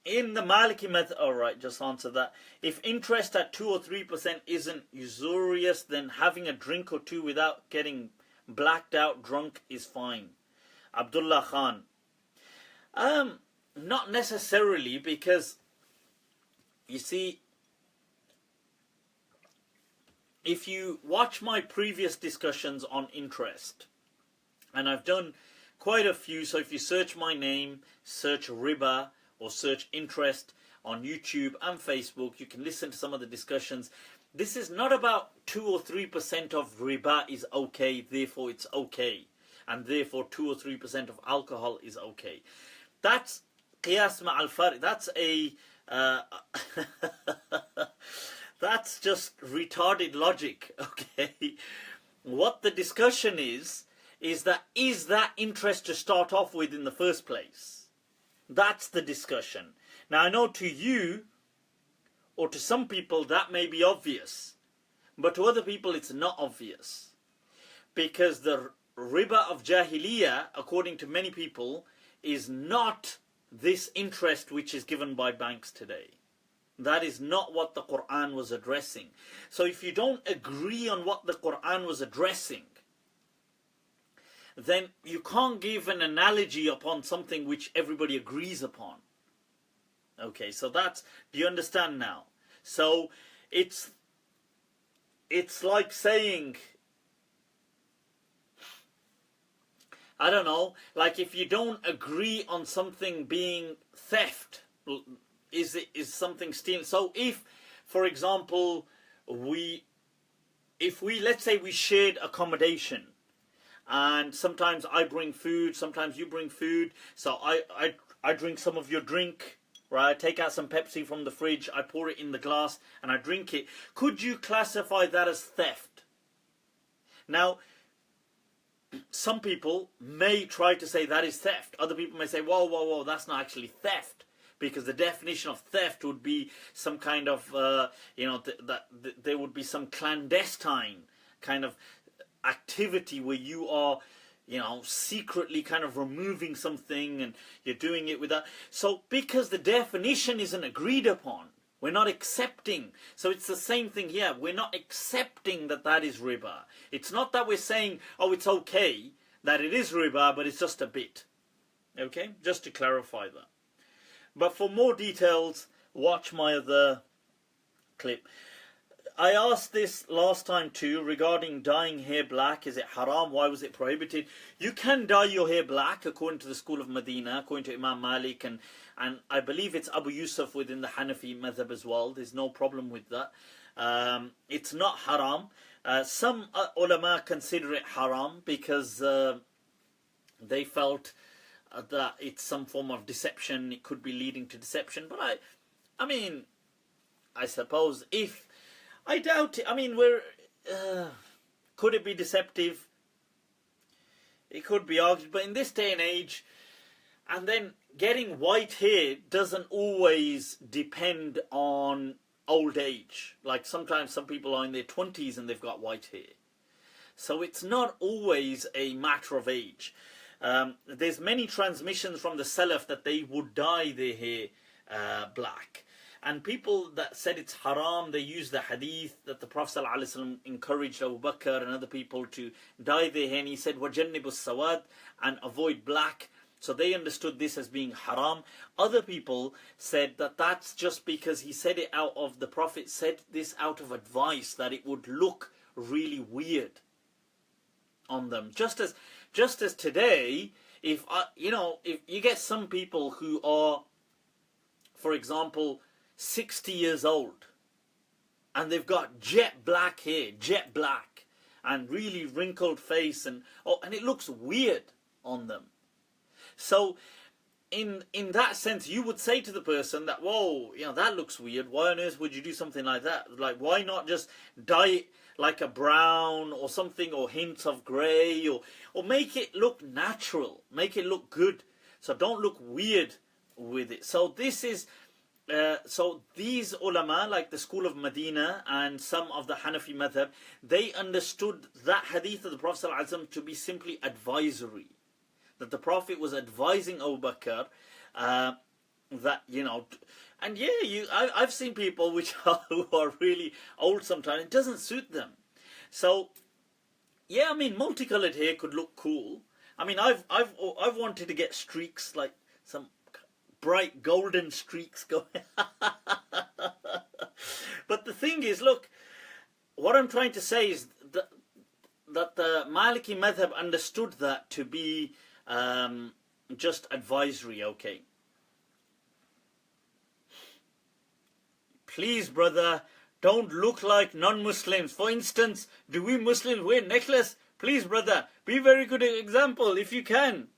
in the Maliki method? Alright, just answer that. If interest at 2 or 3% isn't usurious, then having a drink or two without getting blacked out drunk is fine. Abdullah Khan. Not necessarily, because you see, if you watch my previous discussions on interest, and I've done quite a few, so if you search my name, search riba or search interest on YouTube and Facebook, you can listen to some of the discussions. This is not about 2 or 3% of riba is okay, therefore it's okay, and therefore 2 or 3% of alcohol is okay. That's qiyas ma'al fari. That's that's just retarded logic, okay? What the discussion is that interest to start off with in the first place? That's the discussion. Now, I know to you, or to some people, that may be obvious, but to other people it's not obvious. Because the riba of Jahiliyyah, according to many people, is not this interest which is given by banks today. That is not what the Qur'an was addressing. So if you don't agree on what the Qur'an was addressing, then you can't give an analogy upon something which everybody agrees upon. Okay, so that's, do you understand now? So it's like saying, I don't know, like if you don't agree on something being theft, is something stealing. So if for example, if we, let's say we shared accommodation, and sometimes I bring food, sometimes you bring food, so I drink some of your drink, right? I take out some Pepsi from the fridge, I pour it in the glass, and I drink it. Could you classify that as theft? Now, some people may try to say that is theft. Other people may say, whoa, whoa, whoa, that's not actually theft. Because the definition of theft would be some kind of, there would be some clandestine kind of activity where you are, secretly kind of removing something and you're doing it without. So because the definition isn't agreed upon, we're not accepting. So it's the same thing here. We're not accepting that that is riba. It's not that we're saying, oh, it's okay that it is riba, but it's just a bit. Okay? Just to clarify that. But for more details, watch my other clip. I asked this last time too regarding dyeing hair black. Is it haram? Why was it prohibited? You can dye your hair black according to the school of Medina, according to Imam Malik, and I believe it's Abu Yusuf within the Hanafi madhhab as well. There's no problem with that. It's not haram. Some ulama consider it haram because they felt that it's some form of deception. It could be leading to deception. But I mean, I suppose if, I doubt it. I mean, could it be deceptive? It could be argued. But in this day and age, and then getting white hair doesn't always depend on old age. Like sometimes some people are in their 20s and they've got white hair. So it's not always a matter of age. There's many transmissions from the Salaf that they would dye their hair black. And people that said it's haram, they use the hadith that the Prophet ﷺ encouraged Abu Bakr and other people to dye their hair. And he said, وَجَنِّبُ السَّوَادِ, and avoid black. So they understood this as being haram. Other people said that that's just because he said it out of, the Prophet said this out of advice, that it would look really weird on them. Just as today, if you get some people who are, for example, 60 years old, and they've got jet black hair, jet black, and really wrinkled face, and it looks weird on them. So, in that sense, you would say to the person that, whoa, that looks weird. Why on earth would you do something like that? Like, why not just dye it like a brown or something, or hints of grey, or make it look natural, make it look good. So don't look weird with it. So this is, so these ulama, like the school of Medina and some of the Hanafi madhhab, they understood that hadith of the Prophet ﷺ to be simply advisory. That the Prophet was advising Abu Bakr that, and yeah, I've seen people who are really old sometimes. It doesn't suit them. So, yeah, I mean, multicolored hair could look cool. I mean, I've wanted to get streaks, like some bright golden streaks going. But the thing is, look, what I'm trying to say is that the Maliki madhhab understood that to be just advisory. Okay. Please, brother, don't look like non-Muslims. For instance, do we Muslims wear necklace? Please, brother, be a very good example if you can.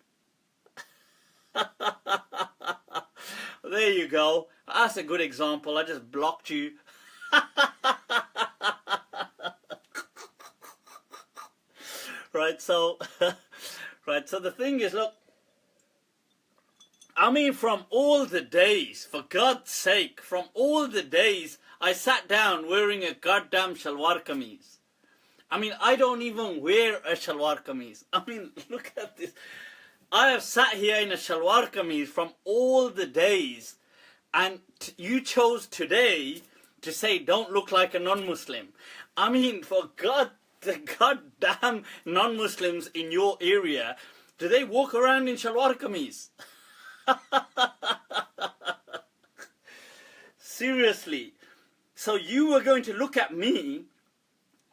There you go. That's a good example. I just blocked you. Right, so the thing is, look, I mean, from all the days, for God's sake, from all the days, I sat down wearing a goddamn shalwar kameez. I mean, I don't even wear a shalwar kameez. I mean, look at this. I have sat here in a shalwar kameez from all the days, and you chose today to say don't look like a non-Muslim. I mean, for God, the goddamn non-Muslims in your area, do they walk around in shalwar kameez? Seriously. So you were going to look at me,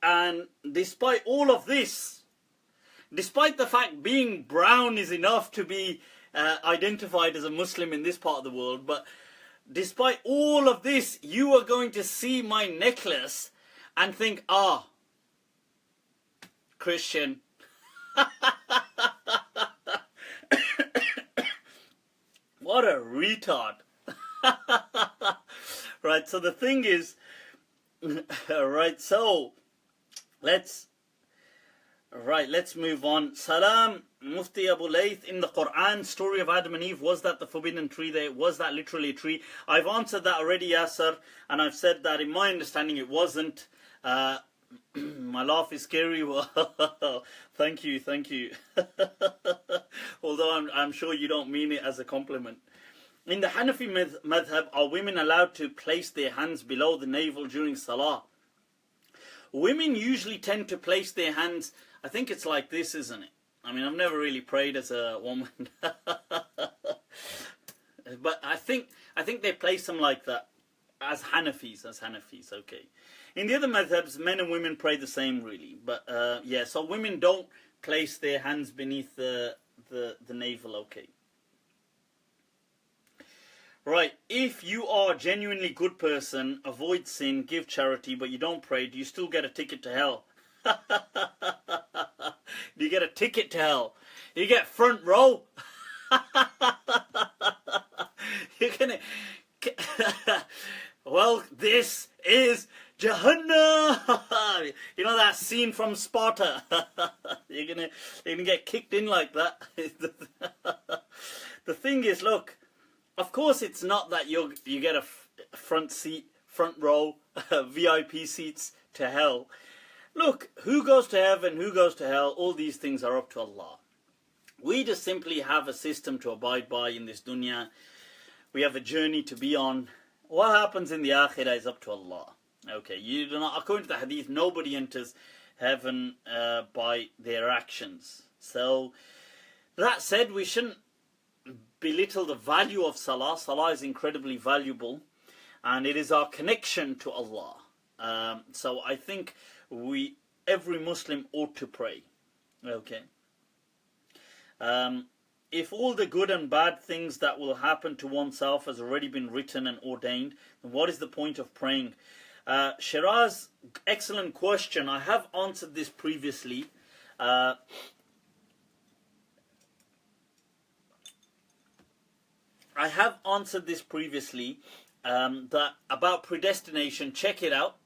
and despite all of this, despite the fact being brown is enough to be identified as a Muslim in this part of the world, but despite all of this, you are going to see my necklace and think, ah, Christian. What a retard. Right, so the thing is, right, so let's move on. Salam, Mufti Abu Layth, in the Qur'an, story of Adam and Eve, was that the forbidden tree there? Was that literally a tree? I've answered that already, Yasser, and I've said that in my understanding it wasn't. My laugh is scary. Well, thank you. Although I'm sure you don't mean it as a compliment. In the Hanafi madhhab, are women allowed to place their hands below the navel during Salah? Women usually tend to place their hands, I think it's like this, isn't it? I mean, I've never really prayed as a woman. But I think they place them like that. As Hanafis, okay. In the other madhabs, men and women pray the same, really. But yeah, so women don't place their hands beneath the navel, okay. Right, if you are a genuinely good person, avoid sin, give charity, but you don't pray, do you still get a ticket to hell? Do you get a ticket to hell? You get front row? You're gonna... Well, this is Jahannam. You know that scene from Sparta? You're gonna get kicked in like that. The thing is, look, of course it's not that you get a front seat, front row, VIP seats to hell. Look, who goes to heaven, who goes to hell, all these things are up to Allah. We just simply have a system to abide by in this dunya. We have a journey to be on. What happens in the akhirah is up to Allah. Okay, you do not, according to the hadith, nobody enters heaven by their actions. So, that said, we shouldn't belittle the value of salah. Salah is incredibly valuable, and it is our connection to Allah. So I think every Muslim ought to pray. Okay. If all the good and bad things that will happen to oneself has already been written and ordained, then what is the point of praying? Shiraz, excellent question. I have answered this previously. That about predestination. Check it out.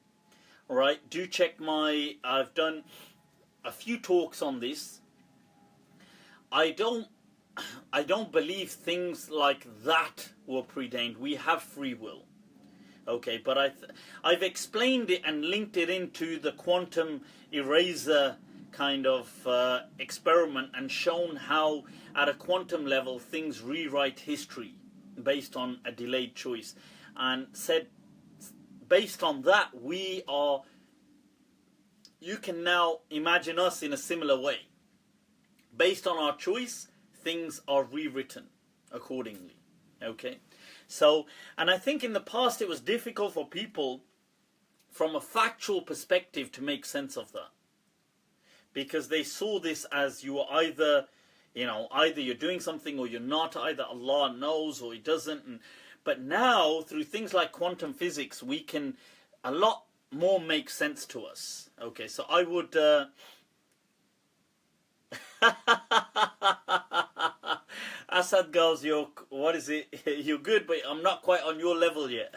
All right, do check I've done a few talks on this. I don't believe things like that were preordained. We have free will. Okay, but I've explained it and linked it into the quantum eraser kind of experiment and shown how at a quantum level things rewrite history based on a delayed choice, and said based on that you can now imagine us in a similar way. Based on our choice, things are rewritten accordingly. Okay, so, and I think in the past it was difficult for people from a factual perspective to make sense of that, because they saw this as you are either you're doing something or you're not, either Allah knows or He doesn't. But now, through things like quantum physics, we can a lot more make sense to us. Okay, so I would Assad goes, what is it? You're good, but I'm not quite on your level yet.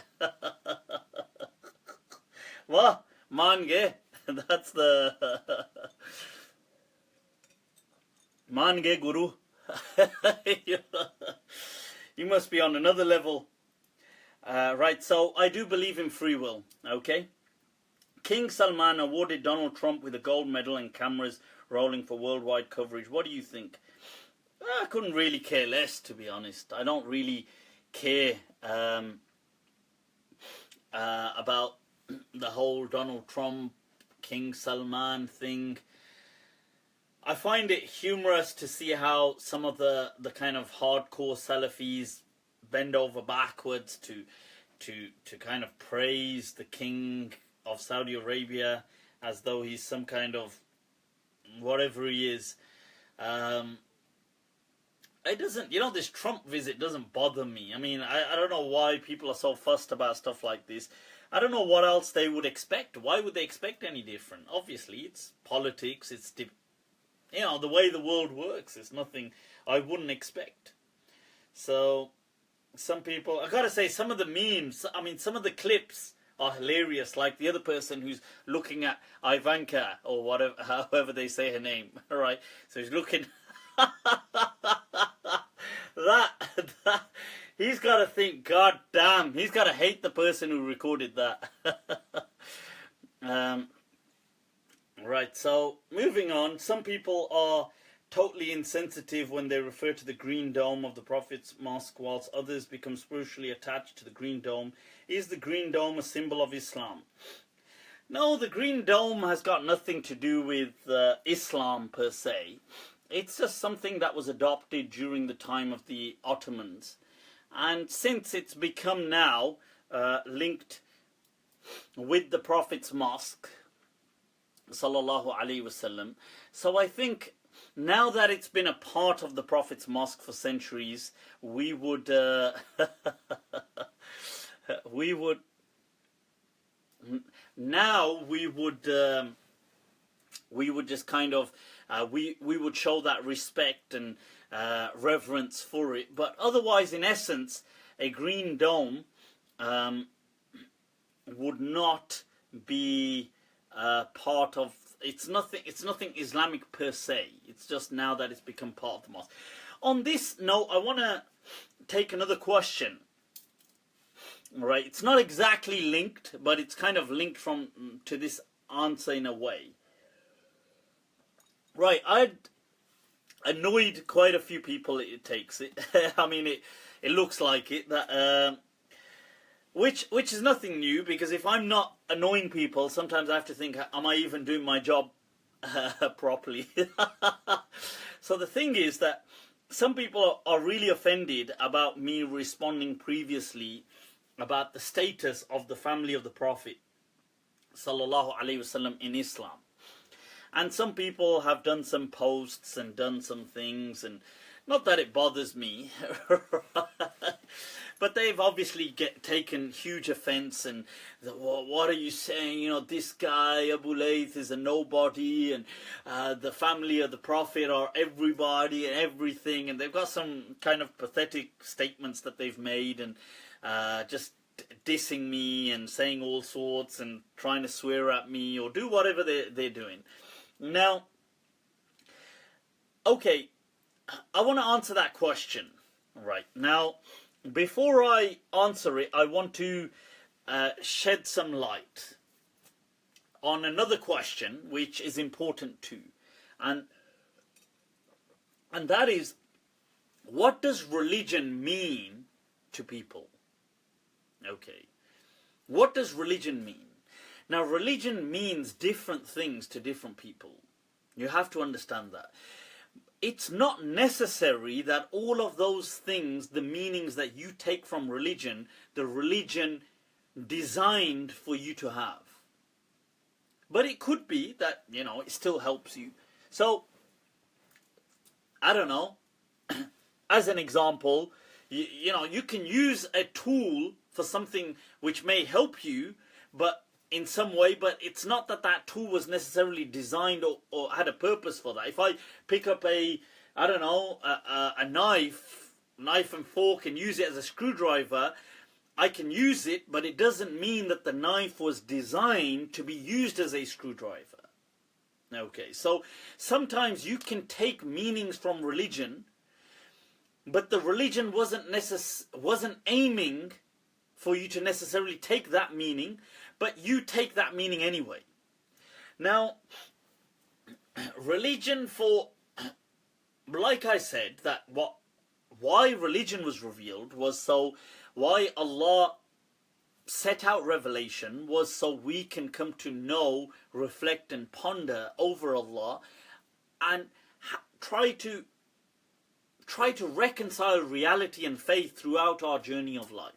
What? Mange? That's the... Mange Guru. You must be on another level. Right, so I do believe in free will, okay? King Salman awarded Donald Trump with a gold medal and cameras rolling for worldwide coverage. What do you think? I couldn't really care less, to be honest. I don't really care about the whole Donald Trump, King Salman thing. I find it humorous to see how some of the kind of hardcore Salafis bend over backwards to kind of praise the king of Saudi Arabia as though he's some kind of whatever he is. it doesn't, this Trump visit doesn't bother me. I mean, I don't know why people are so fussed about stuff like this. I don't know what else they would expect. Why would they expect any different? Obviously, it's politics. It's, the way the world works. It's nothing I wouldn't expect. So, some people, I gotta say, some of the memes, some of the clips are hilarious. Like the other person who's looking at Ivanka, or whatever, however they say her name, right? So he's looking... that he's got to think, God damn, he's got to hate the person who recorded that. Right, so moving on. Some people are totally insensitive when they refer to the green dome of the Prophet's mosque, whilst others become spiritually attached to the green dome. Is the green dome a symbol of Islam? No, the green dome has got nothing to do with Islam per se. It's just something that was adopted during the time of the Ottomans. And since it's become now linked with the Prophet's mosque, sallallahu alaihi wasallam, so I think now that it's been a part of the Prophet's mosque for centuries, we would just kind of we would show that respect and reverence for it. But otherwise, in essence, a green dome would not be part of. It's nothing Islamic per se. It's just now that it's become part of the mosque. On this note, I want to take another question. Right, it's not exactly linked, but it's kind of linked to this answer in a way. Right, I'd annoyed quite a few people. It takes it. I mean, it looks like it. That which is nothing new, because if I'm not annoying people, sometimes I have to think, am I even doing my job properly? So the thing is that some people are really offended about me responding previously about the status of the family of the Prophet sallallahu alaihi wasallam in Islam. And some people have done some posts and done some things, and not that it bothers me, but they've obviously taken huge offense, and what are you saying? This guy Abu Layth is a nobody, and the family of the Prophet are everybody and everything, and they've got some kind of pathetic statements that they've made, and just dissing me and saying all sorts and trying to swear at me or do whatever they're doing. Now, okay, I want to answer that question. Right, now, before I answer it, I want to shed some light on another question which is important too. And that is, what does religion mean to people? Okay, what does religion mean? Now, religion means different things to different people. You have to understand that. It's not necessary that all of those things, the meanings that you take from religion, the religion designed for you to have. But it could be that, it still helps you. So, I don't know, as an example, you can use a tool for something which may help you, but in some way, but it's not that tool was necessarily designed or had a purpose for that. If I pick up a knife and fork and use it as a screwdriver, I can use it, but it doesn't mean that the knife was designed to be used as a screwdriver. Okay, so sometimes you can take meanings from religion, but the religion wasn't aiming for you to necessarily take that meaning, but you take that meaning anyway. Now, religion like I said, why religion was revealed was why Allah set out revelation was so we can come to know, reflect and ponder over Allah, and try to reconcile reality and faith throughout our journey of life.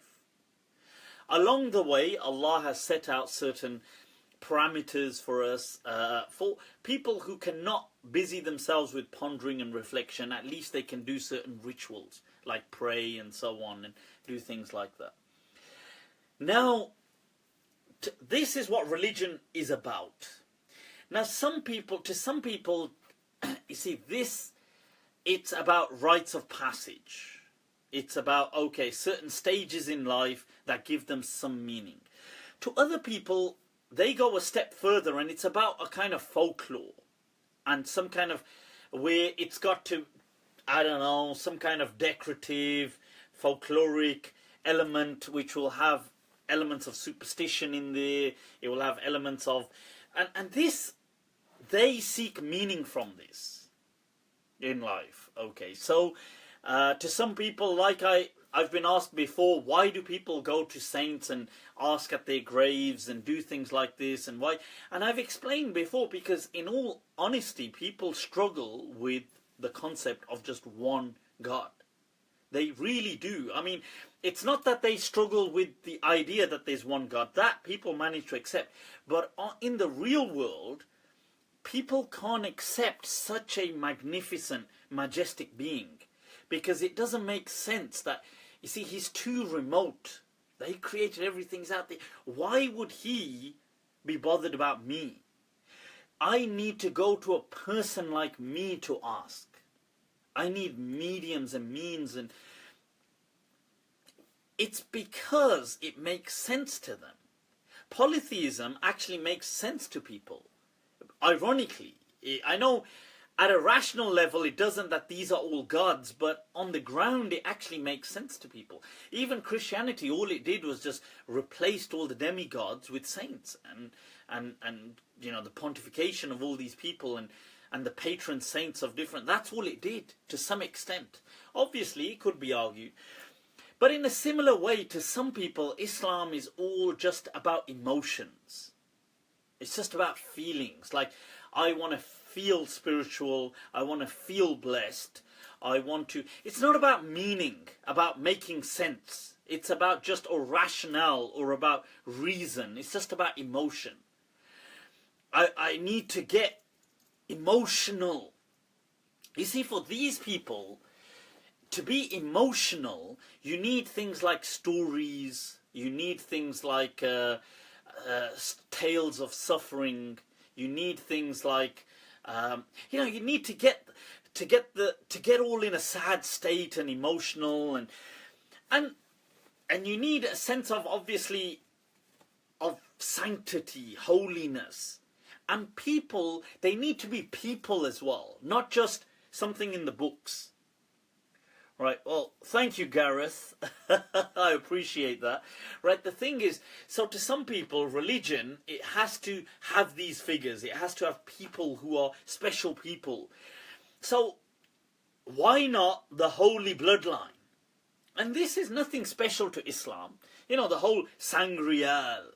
Along the way, Allah has set out certain parameters for us. For people who cannot busy themselves with pondering and reflection, at least they can do certain rituals, like pray and so on, and do things like that. Now, this is what religion is about. Now, to some people, you see, it's about rites of passage. It's about, okay, certain stages in life that give them some meaning. To other people, they go a step further, and it's about a kind of folklore and some kind of, where it's got to, I don't know, some kind of decorative, folkloric element, which will have elements of superstition in there. It will have elements of, and this, they seek meaning from this in life. Okay, so to some people, like I've been asked before, why do people go to saints and ask at their graves and do things like this, and why? And I've explained before, because in all honesty, people struggle with the concept of just one God. They really do. I mean, it's not that they struggle with the idea that there's one God. That people manage to accept. But in the real world, people can't accept such a magnificent, majestic being, because it doesn't make sense that, you see, he's too remote. They created everything's out there. Why would he be bothered about me? I need to go to a person like me to ask. I need mediums and means, and it's because it makes sense to them. Polytheism actually makes sense to people. Ironically, I know at a rational level it doesn't, that these are all gods, but on the ground it actually makes sense to people. Even Christianity, all it did was just replaced all the demigods with saints, and you know, the pontification of all these people, and the patron saints of different, that's all it did to some extent. Obviously it could be argued, but in a similar way, to some people, Islam is all just about emotions. It's just about feelings. Like, I want to feel spiritual, I want to feel blessed, I want to... It's not about meaning, about making sense. It's about just a rationale or about reason. It's just about emotion. I need to get emotional. You see, for these people, to be emotional, you need things like stories, you need things like tales of suffering, you need things like, you know, you need to get all in a sad state and emotional, and you need a sense of, obviously, of sanctity, holiness. And people, they need to be people as well, not just something in the books. Right, well, thank you, Gareth. I appreciate that. Right, the thing is, so to some people, religion, it has to have these figures. It has to have people who are special people. So, why not the holy bloodline? And this is nothing special to Islam. You know, the whole sangrial,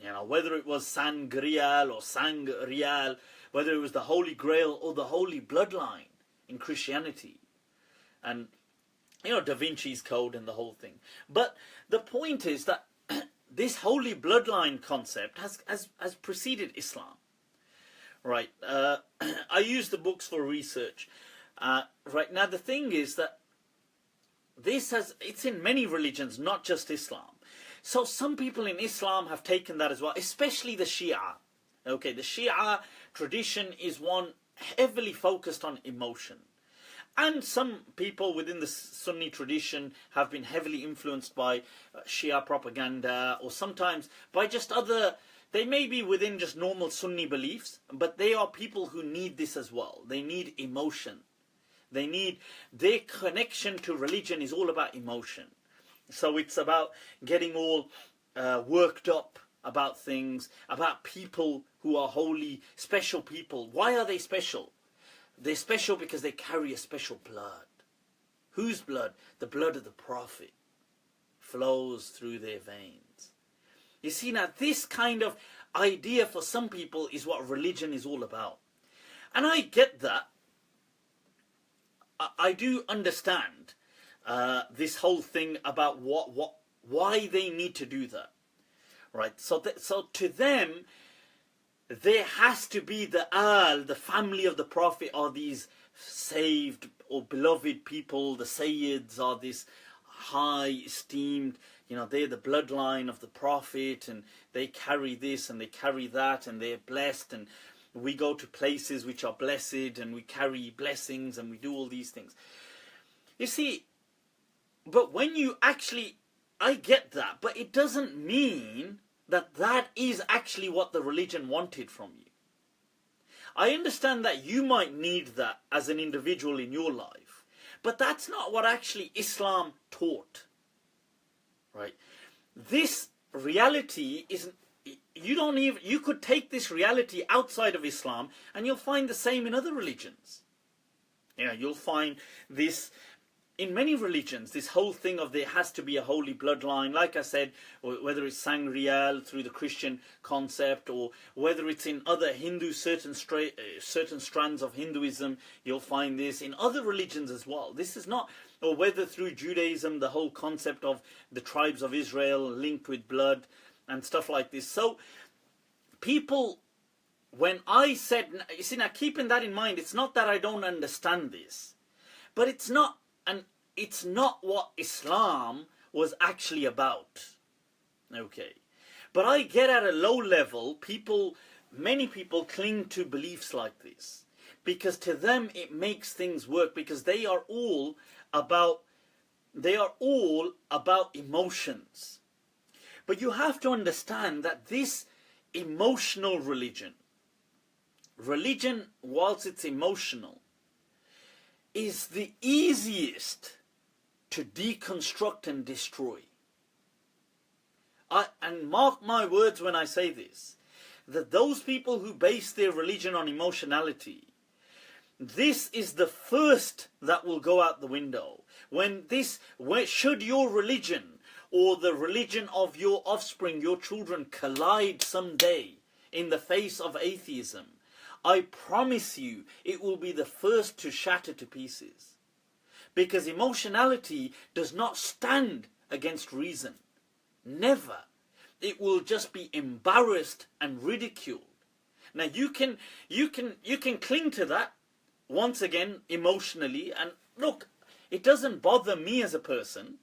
you know, whether it was sangrial or sangrial, whether it was the Holy Grail or the Holy Bloodline in Christianity. And, you know, Da Vinci's Code and the whole thing. But the point is that this Holy Bloodline concept has preceded Islam. Right. I use the books for research. Right. Now, the thing is that it's in many religions, not just Islam. So some people in Islam have taken that as well, especially the Shia. Okay, the Shia tradition is one heavily focused on emotion. And some people within the Sunni tradition have been heavily influenced by Shia propaganda, or sometimes by just other... They may be within just normal Sunni beliefs, but they are people who need this as well. They need emotion. They need... Their connection to religion is all about emotion. So it's about getting all worked up about things, about people who are holy, special people. Why are they special? They're special because they carry a special blood. Whose blood? The blood of the Prophet flows through their veins. You see, now this kind of idea for some people is what religion is all about. And I get that. I do understand this whole thing about why they need to do that, right? So to them, there has to be the the family of the Prophet are these saved or beloved people. The Sayyids are this high esteemed, they're the bloodline of the Prophet, and they carry this and they carry that, and they're blessed, and we go to places which are blessed, and we carry blessings, and we do all these things. You see, but when you actually, I get that, but it doesn't mean that that is actually what the religion wanted from you. I understand that you might need that as an individual in your life, but that's not what actually Islam taught. Right? This reality isn't, you could take this reality outside of Islam and you'll find the same in other religions. You'll find this in many religions, this whole thing of there has to be a holy bloodline, like I said, whether it's Sangreal through the Christian concept, or whether it's in other Hindu, certain strands of Hinduism, you'll find this in other religions as well. This is not, or whether through Judaism, the whole concept of the tribes of Israel linked with blood and stuff like this. So people, when I said, you see, now keeping that in mind, it's not that I don't understand this, but it's not what Islam was actually about. Okay. But I get at a low level, many people cling to beliefs like this, because to them it makes things work, because they are all about emotions. But you have to understand that this emotional religion, whilst it's emotional, is the easiest to deconstruct and destroy. And mark my words when I say this, that those people who base their religion on emotionality, this is the first that will go out the window. Should your religion or the religion of your offspring, your children, collide someday in the face of atheism, I promise you it will be the first to shatter to pieces. Because emotionality does not stand against reason. Never. It will just be embarrassed and ridiculed. Now you can cling to that once again emotionally, and look, it doesn't bother me as a person.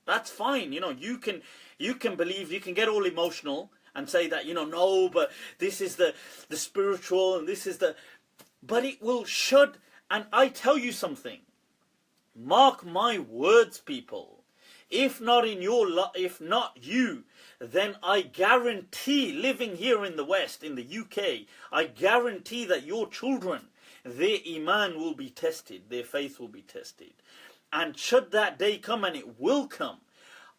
That's fine. You can believe, you can get all emotional and say that, no, but this is the spiritual, and this is but it should, and I tell you something, mark my words, people, if not you, then I guarantee, living here in the West, in the UK, I guarantee that your children, their iman will be tested, their faith will be tested. And should that day come, and it will come,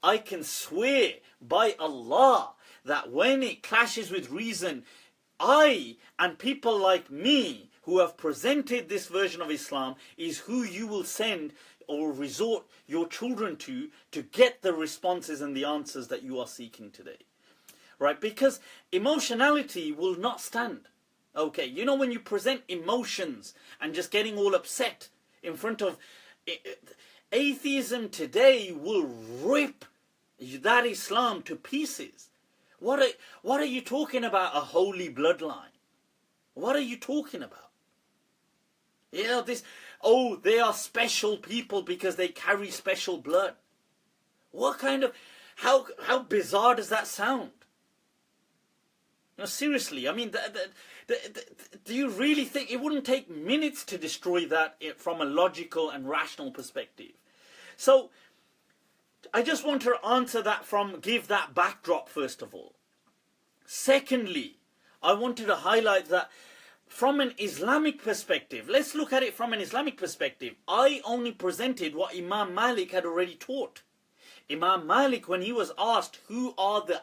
I can swear by Allah that when it clashes with reason, I and people like me who have presented this version of Islam is who you will send or resort your children to get the responses and the answers that you are seeking today. Right? Because emotionality will not stand. Okay, when you present emotions and just getting all upset in front of atheism today will rip that Islam to pieces. What are you talking about, a holy bloodline? What are you talking about? They are special people because they carry special blood. What kind of, how bizarre does that sound? Seriously, I mean, do you really think it wouldn't take minutes to destroy that from a logical and rational perspective? So, I just want to answer that give that backdrop first of all. Secondly, I wanted to highlight that from an Islamic perspective, let's look at it from an Islamic perspective. I only presented what Imam Malik had already taught. Imam Malik, when he was asked, who are the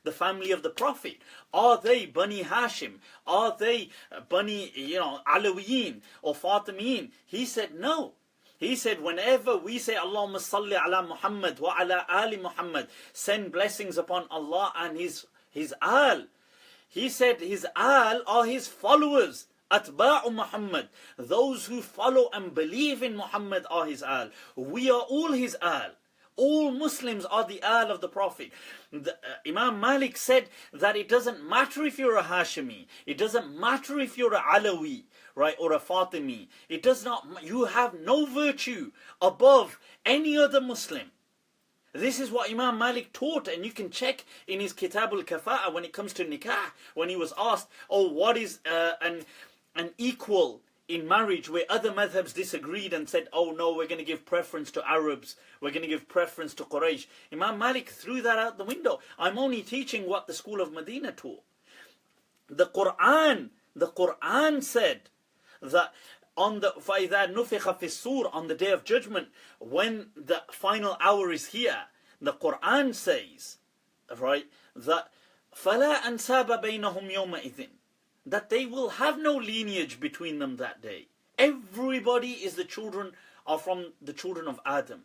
the family of the Prophet? Are they Bani Hashim? Are they Bani, Alawiyin or Fatimiyin? He said no. He said, whenever we say, Allahumma salli ala Muhammad wa ala ali Muhammad, send blessings upon Allah and his al. He said his al are his followers. Atba'u Muhammad. Those who follow and believe in Muhammad are his al. We are all his al. all Muslims are the Ahl of the Prophet. Imam Malik said that it doesn't matter if you're a Hashimi, it doesn't matter if you're a Alawi, right, or a Fatimi. It does not, you have no virtue above any other Muslim. This is what Imam Malik taught, and you can check in his Kitab al-Kafa'a when it comes to nikah, when he was asked, oh, what is an equal in marriage, where other madhabs disagreed and said, oh no, we're going to give preference to Arabs, we're going to give preference to Quraysh. Imam Malik threw that out the window. I'm only teaching what the school of Medina taught. The Qur'an said that on the فَإِذَا نُفِخَ فِي الصُّورِ, on the day of judgment, when the final hour is here, the Qur'an says, right, that فَلَا أَنْسَابَ بَيْنَهُمْ يَوْمَئِذٍ, that they will have no lineage between them that day. Everybody is from the children of Adam.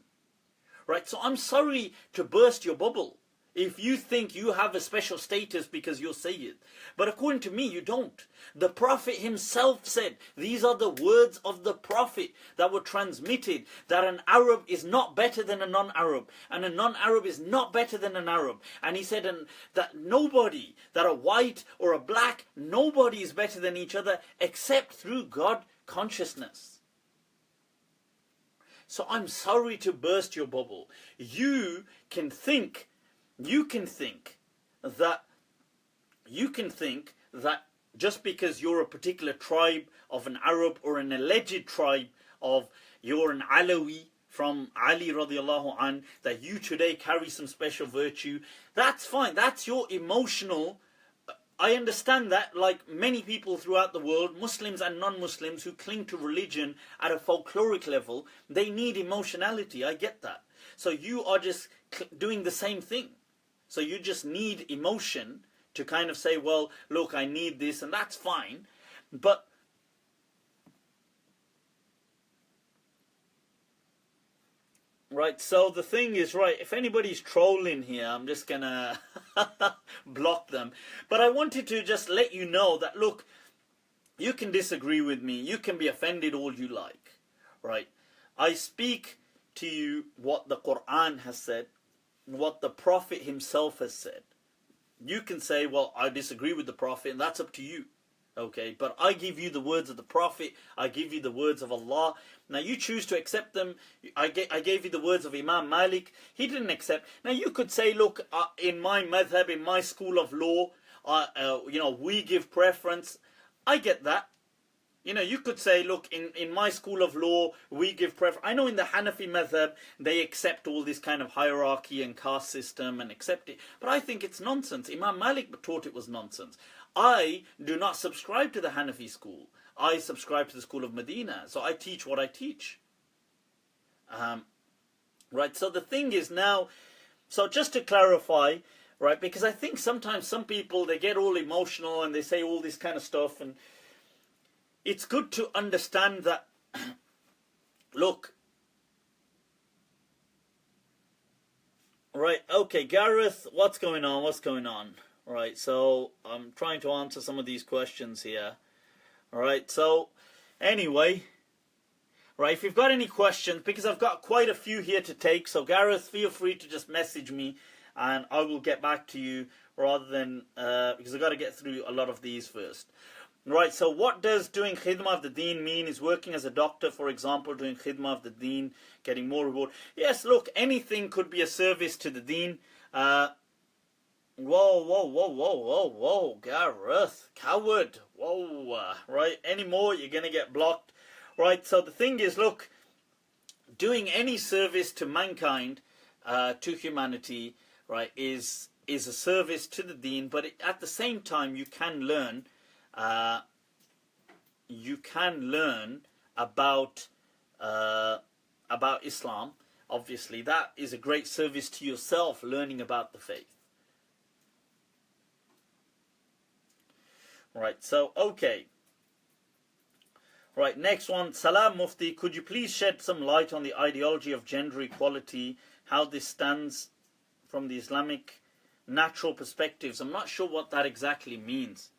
Right, so I'm sorry to burst your bubble if you think you have a special status because you're Sayyid. But according to me, you don't. The Prophet himself said, these are the words of the Prophet that were transmitted, that an Arab is not better than a non-Arab, and a non-Arab is not better than an Arab. And he said that nobody, that a white or a black, nobody is better than each other except through God consciousness. So I'm sorry to burst your bubble. You can think that just because you're a particular tribe of an Arab or an alleged tribe of, you're an Alawi from Ali radiallahu an, that you today carry some special virtue, that's fine. That's your emotional. I understand that, like many people throughout the world, Muslims and non-Muslims who cling to religion at a folkloric level, they need emotionality. I get that. So you are just doing the same thing. So you just need emotion to kind of say, well, look, I need this, and that's fine. But right, so the thing is, right, if anybody's trolling here, I'm just gonna block them. But I wanted to just let you know that, look, you can disagree with me, you can be offended all you like, right? I speak to you what the Qur'an has said, what the Prophet himself has said. You can say, well, I disagree with the Prophet, and that's up to you. Okay, but I give you the words of the Prophet, I give you the words of Allah. Now you choose to accept them. I gave you the words of Imam Malik. He didn't accept. Now you could say, look, in my madhhab, in my school of law, we give preference. I get that. You could say, look, in my school of law, we give preference. I know in the Hanafi madhhab, they accept all this kind of hierarchy and caste system and accept it. But I think it's nonsense. Imam Malik taught it was nonsense. I do not subscribe to the Hanafi school. I subscribe to the school of Medina. So I teach what I teach. Right, so the thing is now, so just to clarify, right, because I think sometimes some people, they get all emotional and they say all this kind of stuff, and it's good to understand that, look, right, okay, Gareth, what's going on? Right, so I'm trying to answer some of these questions here. Alright, so anyway, right, if you've got any questions, because I've got quite a few here to take, so Gareth, feel free to just message me and I will get back to you, rather than, because I've got to get through a lot of these first. Right, so what does doing khidmah of the Deen mean? Is working as a doctor, for example, doing khidmah of the Deen, getting more reward? Yes, look, anything could be a service to the Deen. Whoa, Gareth, coward, whoa, right, any more, you're going to get blocked. Right, so the thing is, look, doing any service to mankind, to humanity, right, is a service to the Deen, but at the same time, you can learn about Islam. Obviously, that is a great service to yourself, learning about the faith. Right, so, okay. Right, next one. Salam Mufti, could you please shed some light on the ideology of gender equality, how this stands from the Islamic natural perspectives? I'm not sure what that exactly means.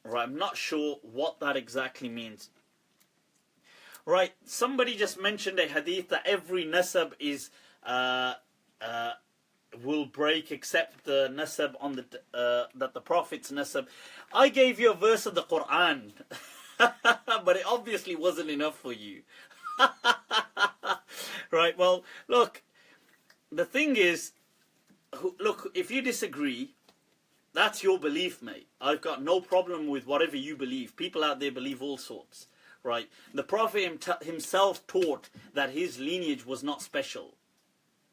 Right, I'm not sure what that exactly means. Right, somebody just mentioned a hadith that every nasab is will break except the nasab on that the Prophet's nasab. I gave you a verse of the Qur'an, but it obviously wasn't enough for you. Right, well, look, the thing is, look, if you disagree, that's your belief, mate. I've got no problem with whatever you believe. People out there believe all sorts, right? The Prophet himself taught that his lineage was not special.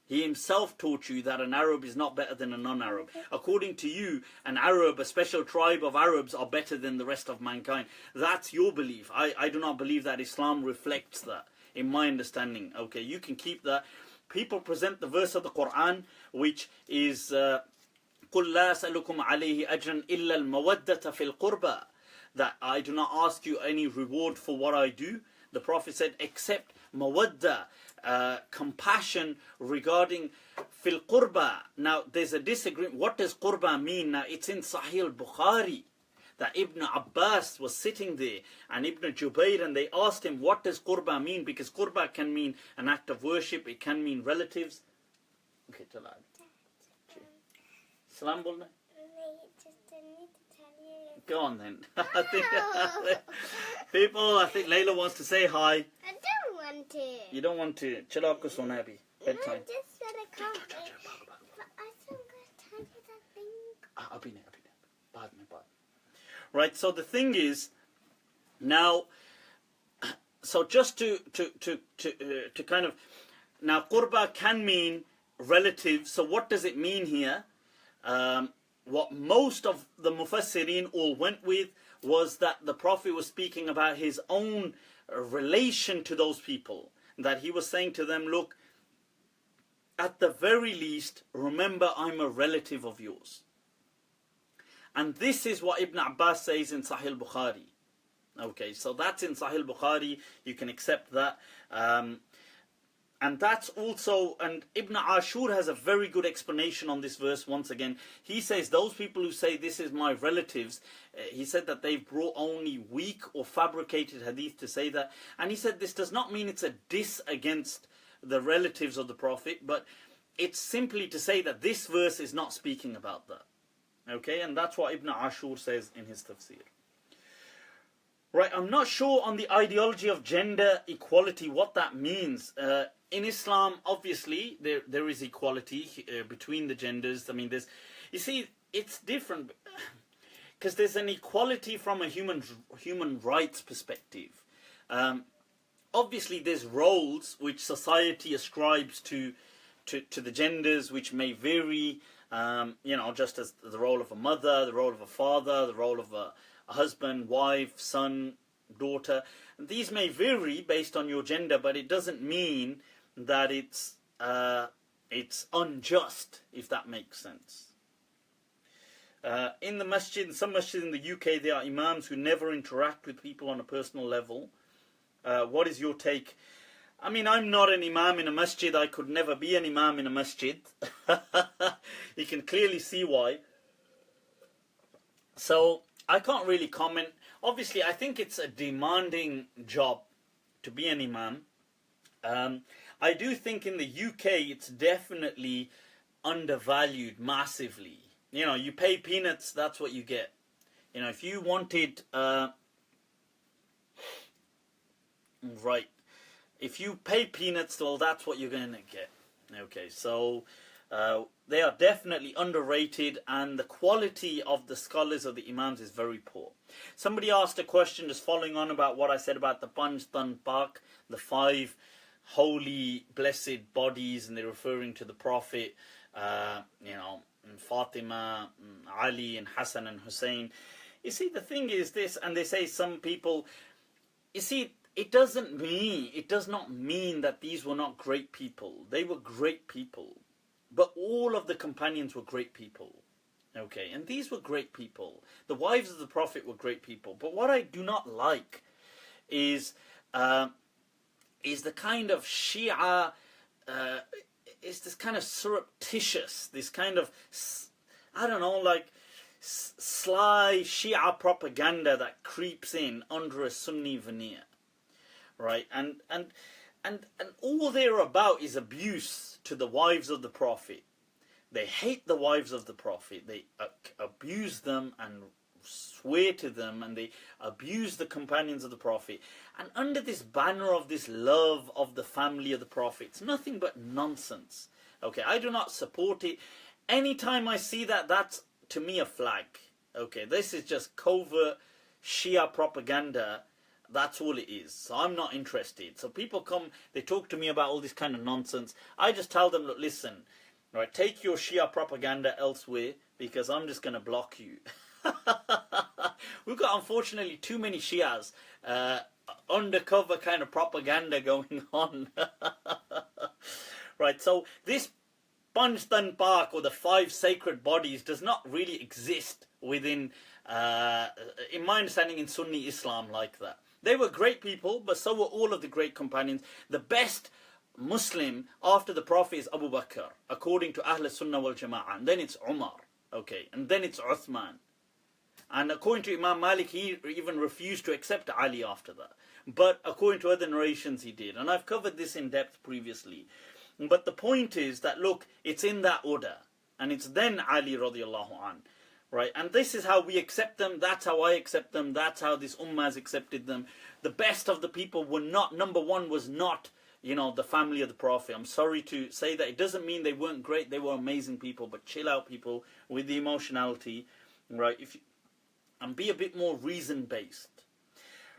He himself taught you that an Arab is not better than a non-Arab. According to you, an Arab, a special tribe of Arabs, are better than the rest of mankind. That's your belief. I do not believe that Islam reflects that, in my understanding. Okay, you can keep that. People present the verse of the Qur'an, which is قُلْ لَا أَسْأَلُكُمْ عَلَيْهِ أَجْرًا إِلَّا الْمَوَدَّةَ فِي الْقُرْبَى, that I do not ask you any reward for what I do. The Prophet said, except mawadda, compassion regarding fil qurba. Now, there's a disagreement. What does qurba mean? Now, it's in Sahih al-Bukhari that Ibn Abbas was sitting there and Ibn Jubayr, and they asked him, what does qurba mean? Because qurba can mean an act of worship, it can mean relatives. Okay, tell her. Salam bolna? Go on then. I think people, I think Layla wants to say hi. I don't want to. You don't want to. Chalo aapko sona hai abhi. Bedtime. I just said I can't wait. But I still got to tell you that thing. Abhi nahi. Baad mein. Right, so the thing is, now, so just to kind of, now qurba can mean relative. So what does it mean here? What most of the Mufassirin all went with was that the Prophet was speaking about his own relation to those people. That he was saying to them, look, at the very least, remember I'm a relative of yours. And this is what Ibn Abbas says in Sahih Bukhari. Okay, so that's in Sahih Bukhari, you can accept that. And that's also, and Ibn Ashur has a very good explanation on this verse once again. He says those people who say this is my relatives, he said that they've brought only weak or fabricated hadith to say that. And he said this does not mean it's a diss against the relatives of the Prophet, but it's simply to say that this verse is not speaking about that. Okay, and that's what Ibn Ashur says in his Tafsir. Right, I'm not sure on the ideology of gender equality, what that means. In Islam, obviously, there is equality between the genders. I mean, you see, it's different because there's an equality from a human rights perspective. Obviously, there's roles which society ascribes to the genders, which may vary. Just as the role of a mother, the role of a father, the role of a husband, wife, son, daughter. These may vary based on your gender, but it doesn't mean that it's unjust, if that makes sense. In the masjid, in some masjids in the UK, there are imams who never interact with people on a personal level. What is your take? I mean, I'm not an imam in a masjid. I could never be an imam in a masjid. You can clearly see why. So, I can't really comment. Obviously, I think it's a demanding job to be an imam. I do think in the UK it's definitely undervalued massively. You pay peanuts, that's what you get. If you wanted... right. If you pay peanuts, well, that's what you're going to get. Okay, so... they are definitely underrated, and the quality of the scholars of the imams is very poor. Somebody asked a question just following on about what I said about the Panjtan Paak, the 5 holy blessed bodies, and they're referring to the Prophet, Fatima, Ali, and Hassan and Hussein. You see, the thing is this, and they say some people, you see, it does not mean that these were not great people. They were great people. But all of the companions were great people. Okay, and these were great people. The wives of the Prophet were great people. But what I do not like is the kind of Shia, is this kind of surreptitious, this kind of, I don't know, like sly Shia propaganda that creeps in under a Sunni veneer. Right, and and all they're about is abuse to the wives of the Prophet. They hate the wives of the Prophet. They abuse them and swear to them, and they abuse the companions of the Prophet. And under this banner of this love of the family of the Prophet, it's nothing but nonsense. Okay, I do not support it. Anytime I see that, that's to me a flag. Okay, this is just covert Shia propaganda. That's all it is. So I'm not interested. So people come, they talk to me about all this kind of nonsense. I just tell them, look, listen, right, take your Shia propaganda elsewhere, because I'm just going to block you. We've got, unfortunately, too many Shias, undercover kind of propaganda going on. Right, so this Panjtan Paak, or the 5 sacred bodies, does not really exist within, in my understanding, in Sunni Islam like that. They were great people, but so were all of the great companions. The best Muslim after the Prophet is Abu Bakr, according to Ahl Sunnah wal Jama'ah. And then it's Umar, okay, and then it's Uthman. And according to Imam Malik, he even refused to accept Ali after that. But according to other narrations, he did. And I've covered this in depth previously. But the point is that, look, it's in that order. And it's then Ali radiallahu an. Right? And this is how we accept them. That's how I accept them. That's how this ummah has accepted them. The best of the people were not, number one, was not, you know, the family of the Prophet. I'm sorry to say that. It doesn't mean they weren't great. They were amazing people. But chill out, people, with the emotionality. Right? And be a bit more reason-based.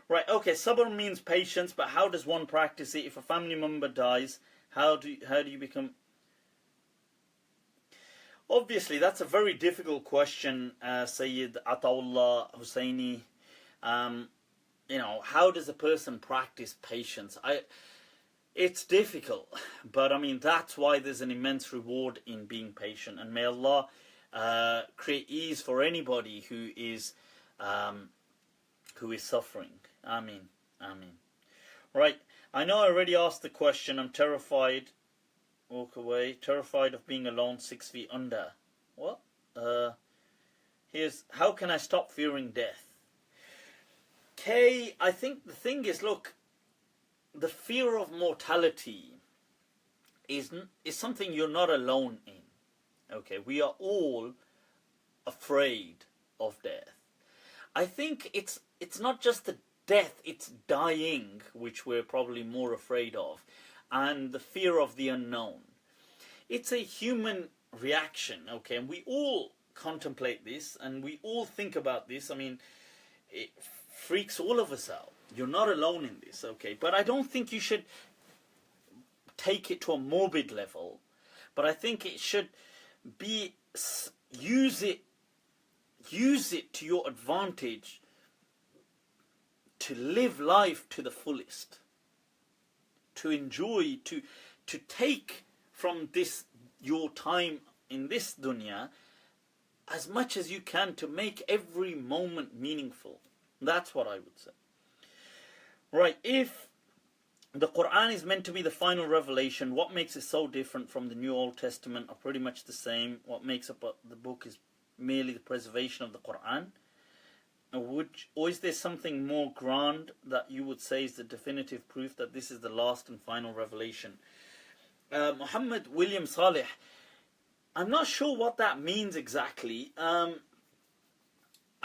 Right, okay, sabr means patience, but how does one practice it? If a family member dies, how do you become... Obviously, that's a very difficult question, Sayyid Ataullah Husseini. You know, how does a person practice patience? It's difficult, but I mean, that's why there's an immense reward in being patient. And may Allah create ease for anybody who is suffering. Ameen. Ameen. Right. I know I already asked the question. I'm terrified. Walk away. Terrified of being alone 6 feet under. What? Here's, how can I stop fearing death? I think the thing is, look, the fear of mortality is something you're not alone in. Okay, we are all afraid of death. I think it's not just the death, it's dying, which we're probably more afraid of, and the fear of the unknown. It's a human reaction, okay, and we all contemplate this, and we all think about this. I mean, it freaks all of us out. You're not alone in this, okay, but I don't think you should take it to a morbid level, but I think it should be, use it to your advantage to live life to the fullest, to enjoy, to take from this, your time in this dunya, as much as you can, to make every moment meaningful. That's what I would say. Right, if the Qur'an is meant to be the final revelation, what makes it so different from the New Old Testament are pretty much the same. What makes up the book is merely the preservation of the Qur'an. Or is there something more grand that you would say is the definitive proof that this is the last and final revelation? Muhammad William Saleh, I'm not sure what that means exactly. I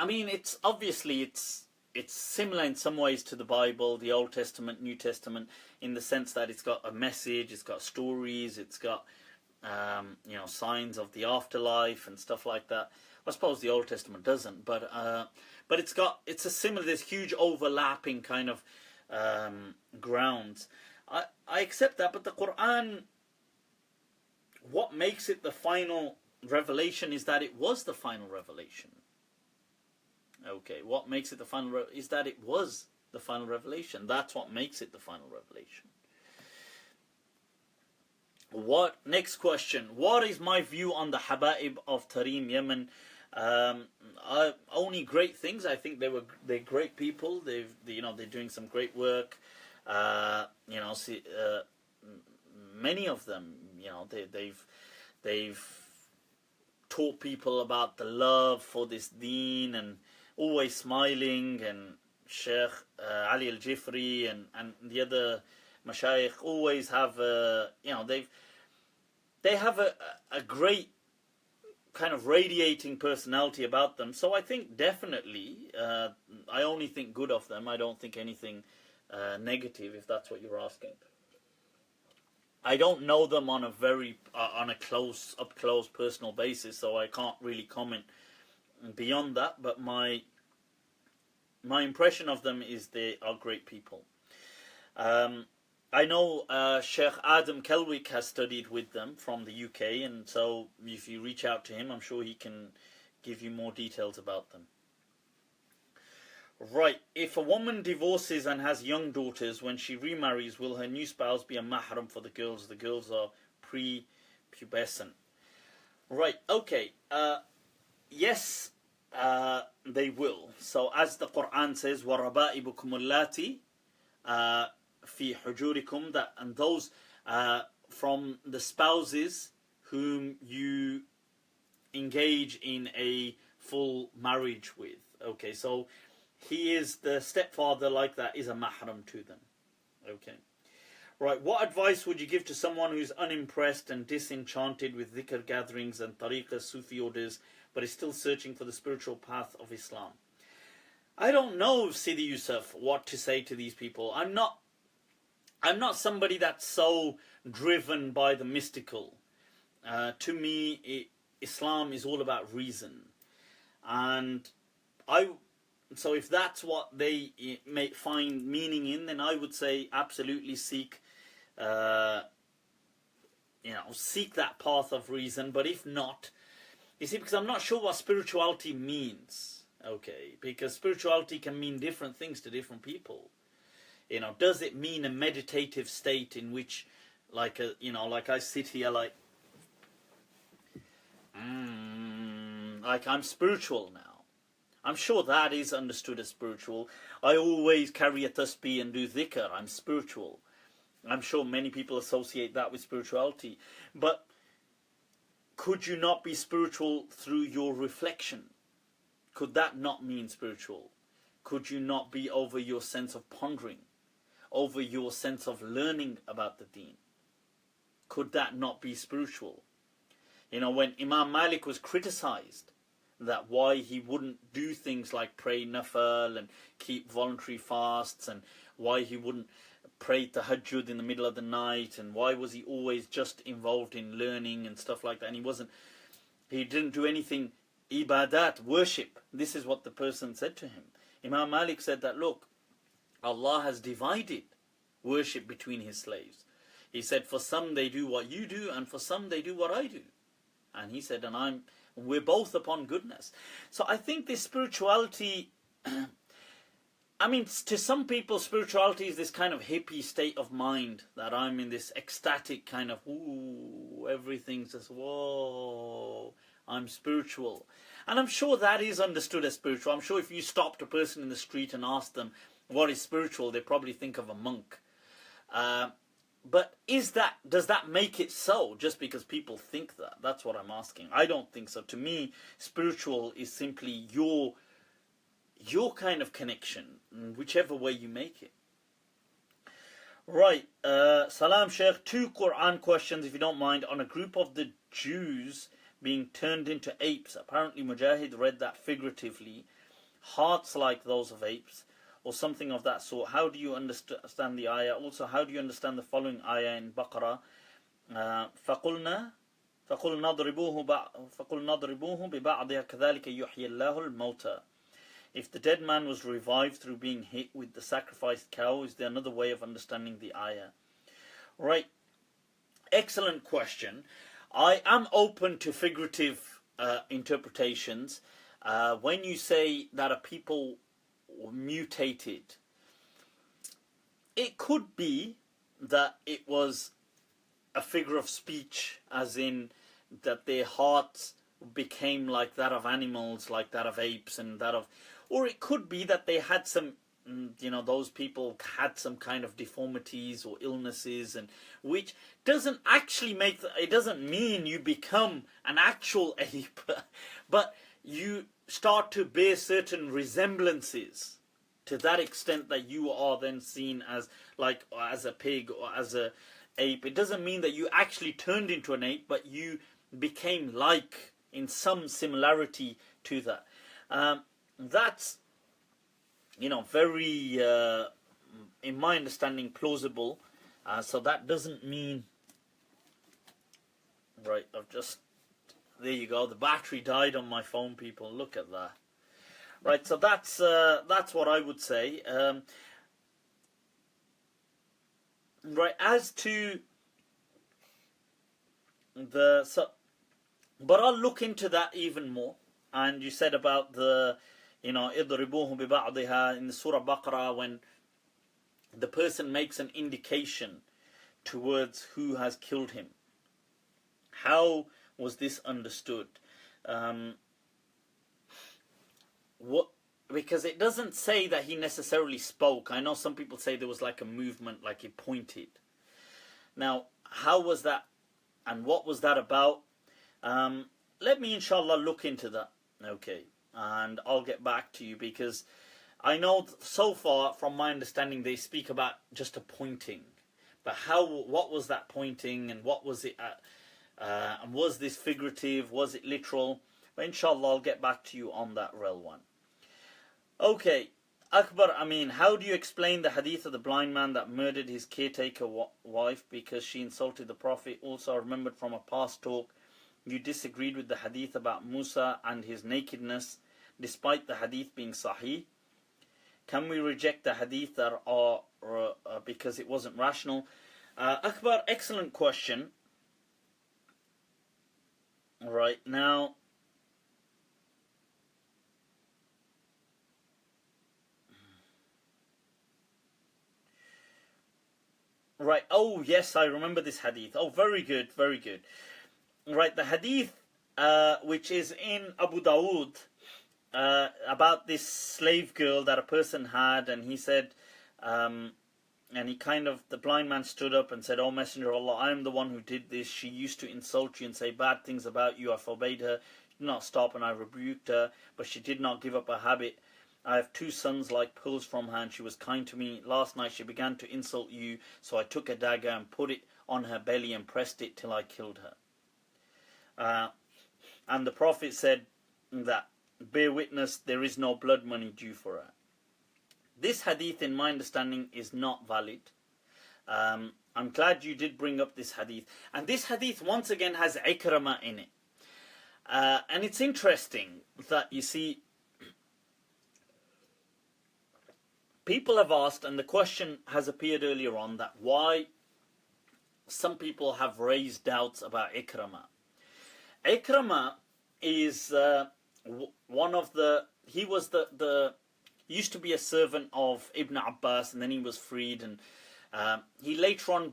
mean, it's obviously it's similar in some ways to the Bible, the Old Testament, New Testament, in the sense that it's got a message, it's got stories, it's got you know, signs of the afterlife and stuff like that. I suppose the Old Testament doesn't, but it's a similar. There's huge overlapping kind of grounds. I accept that, but the Quran, what makes it the final revelation is that it was the final revelation. Okay, what makes it the final is that it was the final revelation. That's what makes it the final revelation. Next question. What is my view on the Haba'ib of Tarim, Yemen? Only great things. I think they're great people. They're doing some great work. Many of them, they've taught people about the love for this Deen, and always smiling, and Sheikh Ali al-Jifri and the other Mashayikh always have, they have a great kind of radiating personality about them. So I think definitely, I only think good of them. I don't think anything negative, if that's what you're asking. I don't know them on a very on a up close personal basis, so I can't really comment beyond that. But my impression of them is they are great people. I know Sheikh Adam Kelwick has studied with them from the UK, and so if you reach out to him, I'm sure he can give you more details about them. Right, if a woman divorces and has young daughters, when she remarries, will her new spouse be a mahram for the girls? The girls are pre-pubescent. Right, okay. Yes, they will. So as the Qur'an says, وَرَبَائِبُكُمُ اللَّاتِي فِي حُجُورِكُمْ, that, and those from the spouses whom you engage in a full marriage with. Okay, so he is the stepfather, like that, is a mahram to them. Okay. Right, what advice would you give to someone who's unimpressed and disenchanted with dhikr gatherings and tariqah Sufi orders, but is still searching for the spiritual path of Islam? I don't know, Sidi Yusuf, what to say to these people. I'm not somebody that's so driven by the mystical. To me, Islam is all about reason. And so if that's what they may find meaning in, then I would say absolutely seek seek that path of reason. But if not, you see, because I'm not sure what spirituality means. Okay, because spirituality can mean different things to different people. Does it mean a meditative state in which, like I sit here like I'm spiritual now? I'm sure that is understood as spiritual. I always carry a tasbih and do dhikr. I'm spiritual. I'm sure many people associate that with spirituality. But could you not be spiritual through your reflection? Could that not mean spiritual? Could you not be over your sense of pondering? Over your sense of learning about the Deen? Could that not be spiritual? When Imam Malik was criticized, that why he wouldn't do things like pray navel and keep voluntary fasts, and why he wouldn't pray tahajjud in the middle of the night, and why was he always just involved in learning and stuff like that, and he didn't do anything ibadat, worship. This is what the person said to him. Imam Malik said that, look, Allah has divided worship between his slaves. He said, for some they do what you do, and for some they do what I do. And he said, and we're both upon goodness. So I think this spirituality, to some people, spirituality is this kind of hippie state of mind, that I'm in this ecstatic kind of, ooh, everything's just, whoa, I'm spiritual. And I'm sure that is understood as spiritual. I'm sure if you stopped a person in the street and asked them what is spiritual, they probably think of a monk. But does that make it so just because people think that? That's what I'm asking. I don't think so. To me, spiritual is simply your kind of connection, whichever way you make it. Right. Salam Sheikh, 2 Qur'an questions, if you don't mind, on a group of the Jews being turned into apes. Apparently Mujahid read that figuratively. Hearts like those of apes, or something of that sort. How do you understand the ayah? Also, how do you understand the following ayah in Baqarah? فَقُلْنَا نَضْرِبُوهُ بِبَعْضِهَا كَذَلِكَ يُحْيِي اللَّهُ الْمَوْتَى. If the dead man was revived through being hit with the sacrificed cow, is there another way of understanding the ayah? Right. Excellent question. I am open to figurative interpretations. When you say that a people mutated, it could be that it was a figure of speech, as in that their hearts became like that of animals, like that of apes, and that of, or it could be that they had some, those people had some kind of deformities or illnesses, and which doesn't actually it doesn't mean you become an actual ape, but you start to bear certain resemblances to that extent that you are then seen as like as a pig or as a ape. It doesn't mean that you actually turned into an ape, but you became like in some similarity to that. That's, you know, very, in my understanding, plausible. So that doesn't mean, right, there you go, the battery died on my phone, people, look at that. Right, so that's what I would say. Right, as to but I'll look into that even more. And you said about the, you know, اضربوهم ببعضها in the Surah Baqarah, when the person makes an indication towards who has killed him. How was this understood? Because it doesn't say that he necessarily spoke. I know some people say there was like a movement, like he pointed. Now, how was that and what was that about? Let me inshallah look into that. Okay, and I'll get back to you, because I know so far from my understanding they speak about just a pointing, but what was that pointing, and what was it and was this figurative, was it literal? But inshallah I'll get back to you on that real one. Okay, Akbar Amin, how do you explain the hadith of the blind man that murdered his caretaker wife because she insulted the Prophet? Also, I remembered from a past talk you disagreed with the hadith about Musa and his nakedness, despite the hadith being sahih. Can we reject the hadith that are because it wasn't rational? Akbar, excellent question. Right, now, right, oh yes, I remember this hadith. Oh, very good, very good. Right, the hadith which is in Abu Dawood about this slave girl that a person had, and he said, and he the blind man stood up and said, "Oh Messenger of Allah, I am the one who did this. She used to insult you and say bad things about you. I forbade her. She did not stop, and I rebuked her, but she did not give up her habit. I have 2 sons like pearls from her, and she was kind to me. Last night she began to insult you, so I took a dagger and put it on her belly and pressed it till I killed her." And the Prophet said that, "Bear witness, there is no blood money due for her." This hadith, in my understanding, is not valid. I'm glad you did bring up this hadith. And this hadith, once again, has Ikramah in it. And it's interesting that, you see, people have asked, and the question has appeared earlier on, that why some people have raised doubts about Ikramah. Ikramah is one of the, he was used to be a servant of Ibn Abbas, and then he was freed, and he later on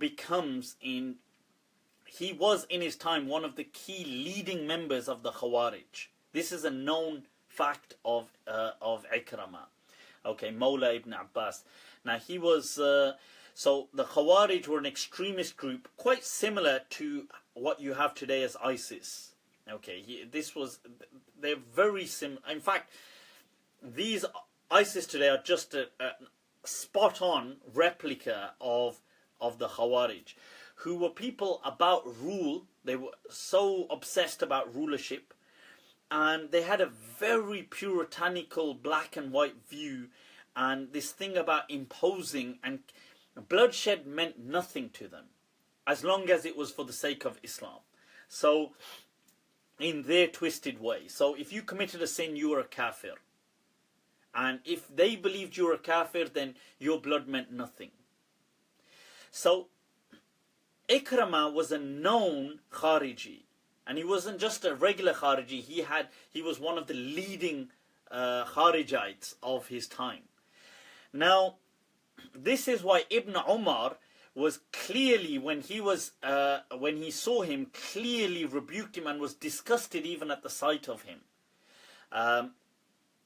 he was in his time one of the key leading members of the Khawarij. This is a known fact of Ikramah. Okay, Mawla Ibn Abbas. Now he was, so the Khawarij were an extremist group, quite similar to what you have today as ISIS. Okay, they're very similar. In fact, these ISIS today are just a spot-on replica of the Khawarij, who were people about rule. They were so obsessed about rulership, and they had a very puritanical black and white view, and this thing about imposing, and bloodshed meant nothing to them, as long as it was for the sake of Islam. So, in their twisted way. So if you committed a sin, you were a kafir. And if they believed you were a kafir, then your blood meant nothing. So Ikramah was a known Khariji. And he wasn't just a regular Khariji. He was one of the leading Kharijites of his time. Now, this is why Ibn Umar was clearly, when he saw him, clearly rebuked him and was disgusted even at the sight of him.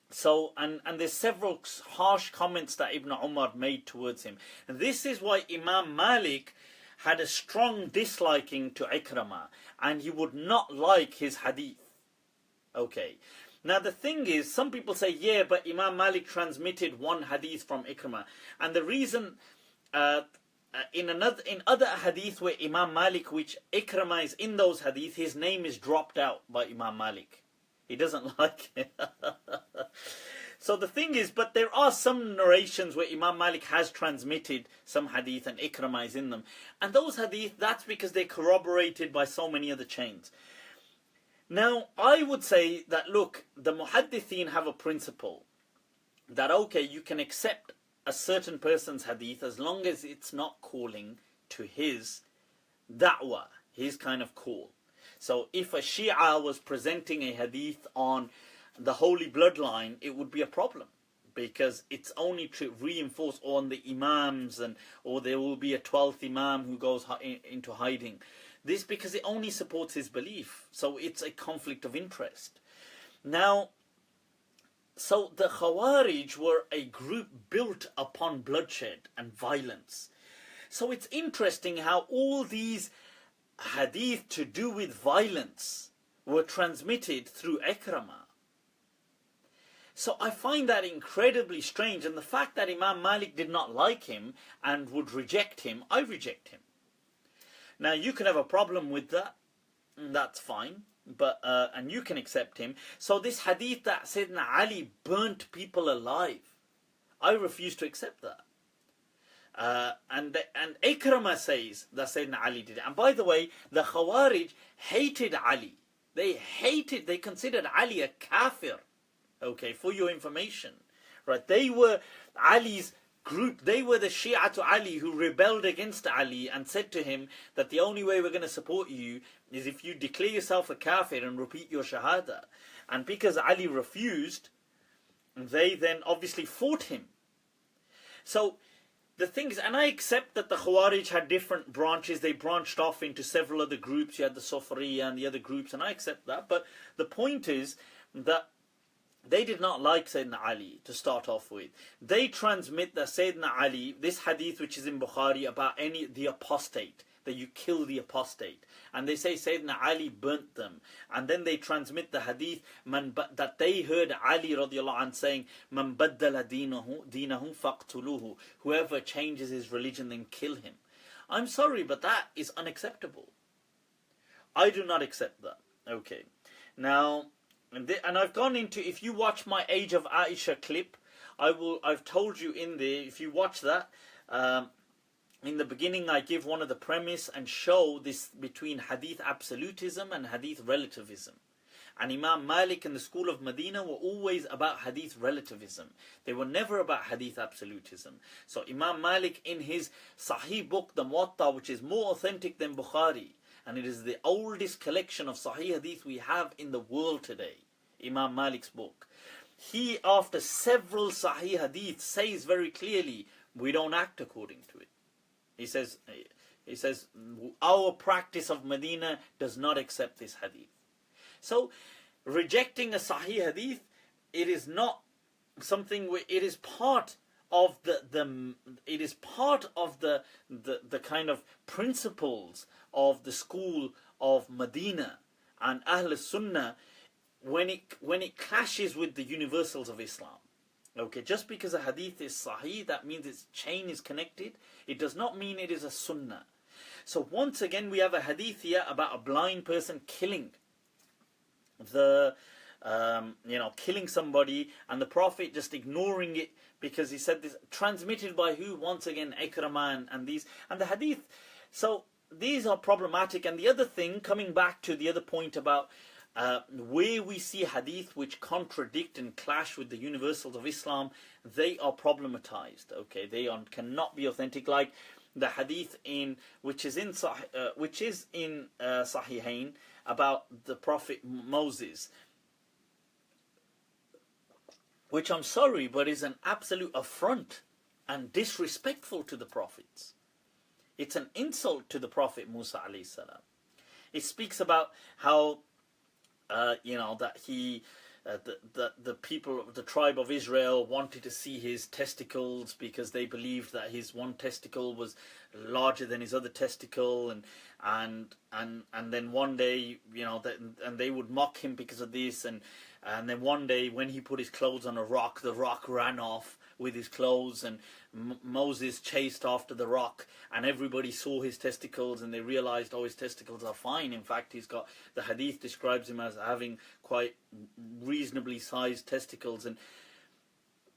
So there's several harsh comments that Ibn Umar made towards him. And this is why Imam Malik had a strong disliking to Ikramah, and he would not like his hadith. Okay. Now the thing is, some people say, yeah, but Imam Malik transmitted one hadith from Ikrimah. And the reason, in other hadith where Imam Malik, which Ikrimah is in those hadith, his name is dropped out by Imam Malik. He doesn't like it. So the thing is, but there are some narrations where Imam Malik has transmitted some hadith and Ikrimah is in them. And those hadith, that's because they're corroborated by so many other chains. Now, I would say that, look, the muhaddithin have a principle that, okay, you can accept a certain person's hadith as long as it's not calling to his da'wah, his kind of call. So if a Shia was presenting a hadith on the holy bloodline, it would be a problem, because it's only to reinforce on the imams, or there will be a 12th imam who goes into hiding. This because it only supports his belief, so it's a conflict of interest. Now, so the Khawarij were a group built upon bloodshed and violence. So it's interesting how all these hadith to do with violence were transmitted through Ikrimah. So I find that incredibly strange, and the fact that Imam Malik did not like him and would reject him, I reject him. Now you can have a problem with that, and that's fine, but and you can accept him. So this hadith that Sayyidina Ali burnt people alive, I refuse to accept that. And Ikrimah says that Sayyidina Ali did it. And by the way, the Khawarij hated Ali. They considered Ali a kafir. Okay, for your information, right? They were Ali's group. They were the Shia to Ali who rebelled against Ali and said to him that the only way we're going to support you is if you declare yourself a kafir and repeat your shahada. And because Ali refused, they then obviously fought him. So the thing is, and I accept that the Khawarij had different branches. They branched off into several other groups. You had the Sufriya and the other groups, and I accept that. But the point is that they did not like Sayyidina Ali to start off with. They transmit that Sayyidina Ali, this hadith which is in Bukhari about the apostate, that you kill the apostate. And they say Sayyidina Ali burnt them. And then they transmit the hadith that they heard Ali radiallahu anh saying, Man baddala deenahu faqtuluhu. Whoever changes his religion, then kill him. I'm sorry, but that is unacceptable. I do not accept that. Okay. Now, and I've gone into, if you watch my Age of Aisha clip, I've told you in there, if you watch that, in the beginning I give one of the premise and show this between hadith absolutism and hadith relativism. And Imam Malik and the school of Medina were always about hadith relativism. They were never about hadith absolutism. So Imam Malik in his Sahih book, the Muwatta, which is more authentic than Bukhari, and it is the oldest collection of Sahih Hadith we have in the world today, Imam Malik's book. He, after several Sahih Hadith, says very clearly, we don't act according to it. He says, our practice of Medina does not accept this Hadith. So, rejecting a Sahih Hadith, it is not something where it is part of the kind of principles of the school of Medina and Ahl Sunnah when it clashes with the universals of Islam. Okay, just because a hadith is sahih, that means its chain is connected. It does not mean it is a sunnah. So once again, we have a hadith here about a blind person killing killing somebody, and the Prophet just ignoring it because he said this, transmitted by who? Once again, Ikrimah and the hadith. So these are problematic. And the other thing, coming back to the other point about where we see hadith which contradict and clash with the universals of Islam, they are problematized. Okay, they cannot be authentic. Like the hadith which is in Sahihain about the Prophet Moses, which I'm sorry, but is an absolute affront and disrespectful to the prophets. It's an insult to the Prophet Musa alayhi salam. It speaks about how that he, the people of the tribe of Israel wanted to see his testicles because they believed that his one testicle was larger than his other testicle, and then one day, you know, and they would mock him because of this, and then one day when he put his clothes on a rock, the rock ran off with his clothes, and Moses chased after the rock, and everybody saw his testicles, and they realized, oh, his testicles are fine. In fact, the hadith describes him as having quite reasonably sized testicles, and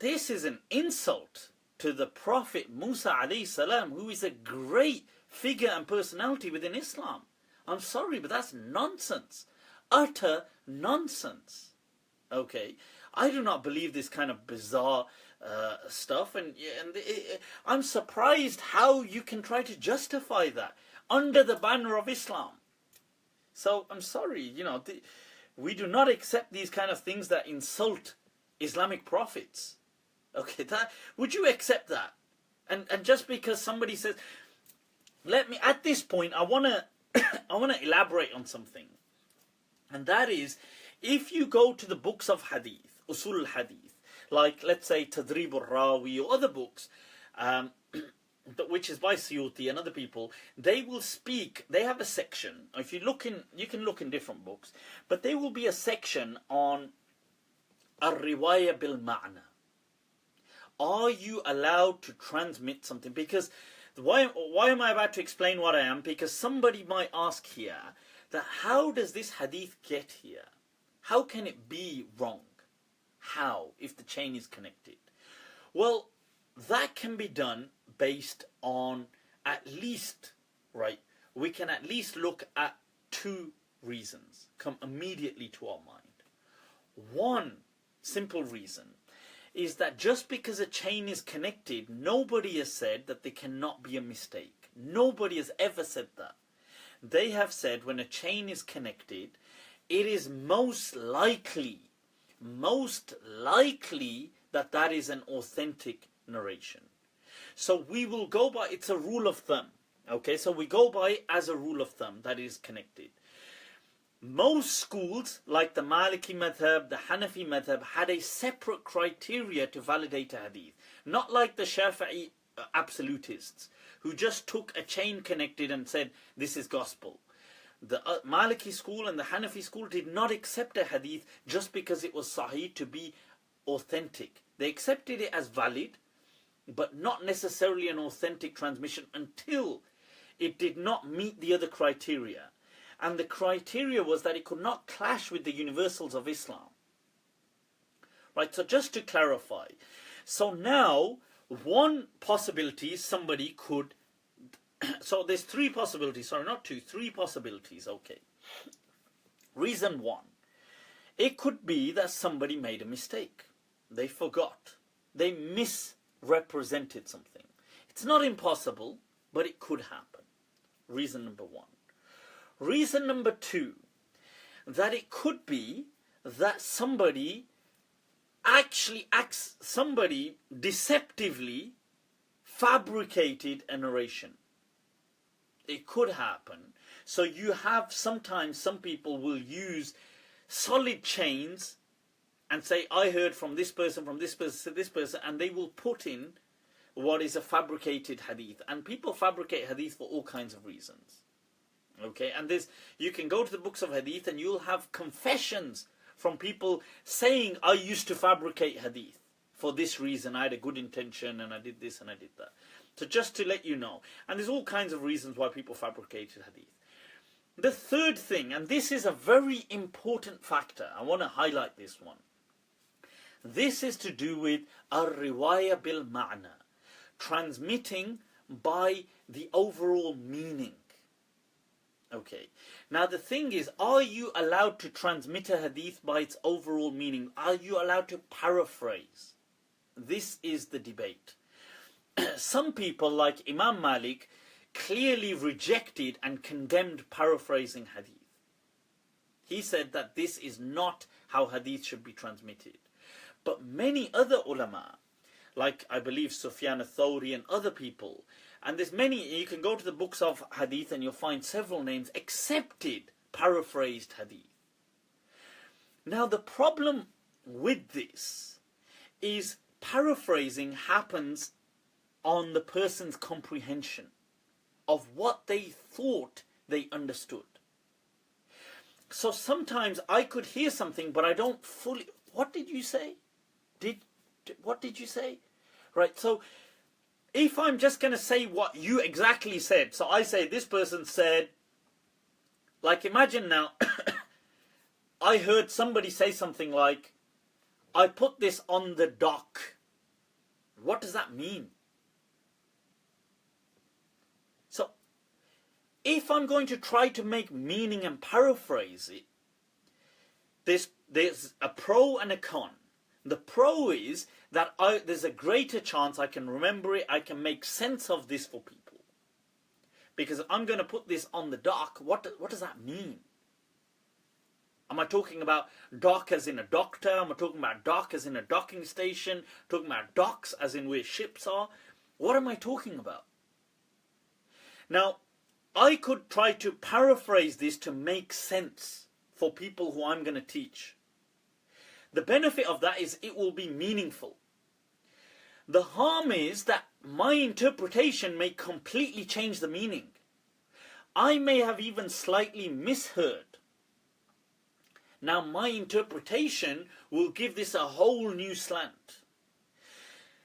this is an insult to the Prophet Musa alayhi salam, who is a great figure and personality within Islam. I'm sorry, but that's nonsense. Utter nonsense. Okay, I do not believe this kind of bizarre stuff, and I'm surprised how you can try to justify that under the banner of Islam. So I'm sorry, you know, we do not accept these kind of things that insult Islamic prophets. Okay, would you accept that? And just because somebody says, at this point, I wanna elaborate on something, and that is, if you go to the books of hadith, usul al-hadith, like, let's say, Tadrib al-Rawi or other books, which is by Suyuti and other people, they will speak, they have a section, if you can look in different books, but there will be a section on al-riwaya bil-ma'na. Are you allowed to transmit something? Because, why am I about to explain what I am? Because somebody might ask here, that how does this hadith get here? How can it be wrong? How, if the chain is connected? Well, that can be done based on at least, right, we can at least look at two reasons come immediately to our mind. One simple reason is that just because a chain is connected, nobody has said that there cannot be a mistake. Nobody has ever said that. They have said when a chain is connected, it is most likely that that is an authentic narration. So we will go by, it's a rule of thumb. Okay, so we go by as a rule of thumb that is connected. Most schools, like the Maliki madhhab, the Hanafi madhhab, had a separate criteria to validate a hadith. Not like the Shafi'i absolutists, who just took a chain connected and said, this is gospel. The Maliki school and the Hanafi school did not accept a hadith just because it was sahih to be authentic. They accepted it as valid, but not necessarily an authentic transmission until it did not meet the other criteria. And the criteria was that it could not clash with the universals of Islam. Right, so just to clarify. So now, one possibility is somebody could... So there's three possibilities, sorry, not two, three possibilities, okay. Reason one. It could be that somebody made a mistake. They forgot. They misrepresented something. It's not impossible, but it could happen. Reason number one. Reason number two, that it could be that somebody deceptively fabricated a narration. It could happen. So you have sometimes some people will use solid chains and say, I heard from this person to this person, and they will put in what is a fabricated hadith. And people fabricate hadith for all kinds of reasons. Okay, and you can go to the books of hadith and you'll have confessions from people saying, I used to fabricate hadith for this reason. I had a good intention and I did this and I did that. So just to let you know. And there's all kinds of reasons why people fabricated hadith. The third thing, and this is a very important factor, I want to highlight this one. This is to do with al-riwaya bil-ma'na, transmitting by the overall meaning. Okay, now the thing is, are you allowed to transmit a hadith by its overall meaning? Are you allowed to paraphrase? This is the debate. Some people, like Imam Malik, clearly rejected and condemned paraphrasing hadith. He said that this is not how hadith should be transmitted. But many other ulama, like I believe Sufyan al-Thawri and other people, and there's many, you can go to the books of hadith and you'll find several names, accepted paraphrased hadith. Now the problem with this is paraphrasing happens on the person's comprehension. of what they thought they understood. So sometimes I could hear something, but I don't fully... What did you say? What did you say? Right, so if I'm just going to say what you exactly said, so I say this person said, like imagine now, I heard somebody say something like, I put this on the dock. What does that mean? So, if I'm going to try to make meaning and paraphrase it, there's a pro and a con. The pro is that there's a greater chance I can remember it, I can make sense of this for people. Because I'm going to put this on the dock, what does that mean? Am I talking about dock as in a doctor? Am I talking about dock as in a docking station? Talking about docks as in where ships are? What am I talking about? Now, I could try to paraphrase this to make sense for people who I'm going to teach. The benefit of that is it will be meaningful. The harm is that my interpretation may completely change the meaning. I may have even slightly misheard. Now my interpretation will give this a whole new slant.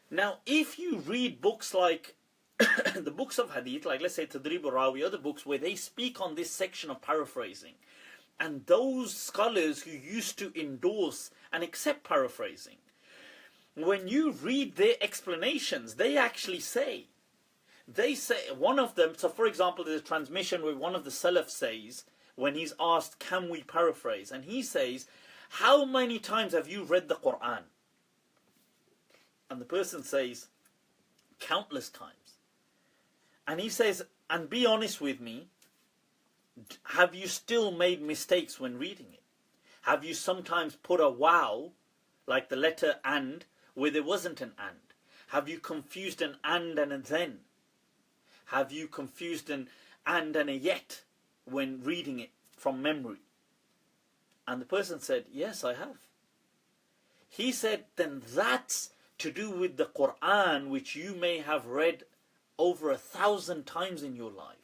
Now if you read books like the books of hadith, like let's say Tadrib al-Rawi, other books where they speak on this section of paraphrasing, and those scholars who used to endorse and accept paraphrasing, when you read their explanations, they actually say, one of them, so for example, there's a transmission where one of the Salaf says, when he's asked, can we paraphrase? And he says, how many times have you read the Qur'an? And the person says, countless times. And he says, and be honest with me, have you still made mistakes when reading it? Have you sometimes put a wow, like the letter and, where there wasn't an and? Have you confused an and a then? Have you confused an and a yet when reading it from memory? And the person said, yes, I have. He said, then that's to do with the Qur'an, which you may have read over 1,000 times in your life.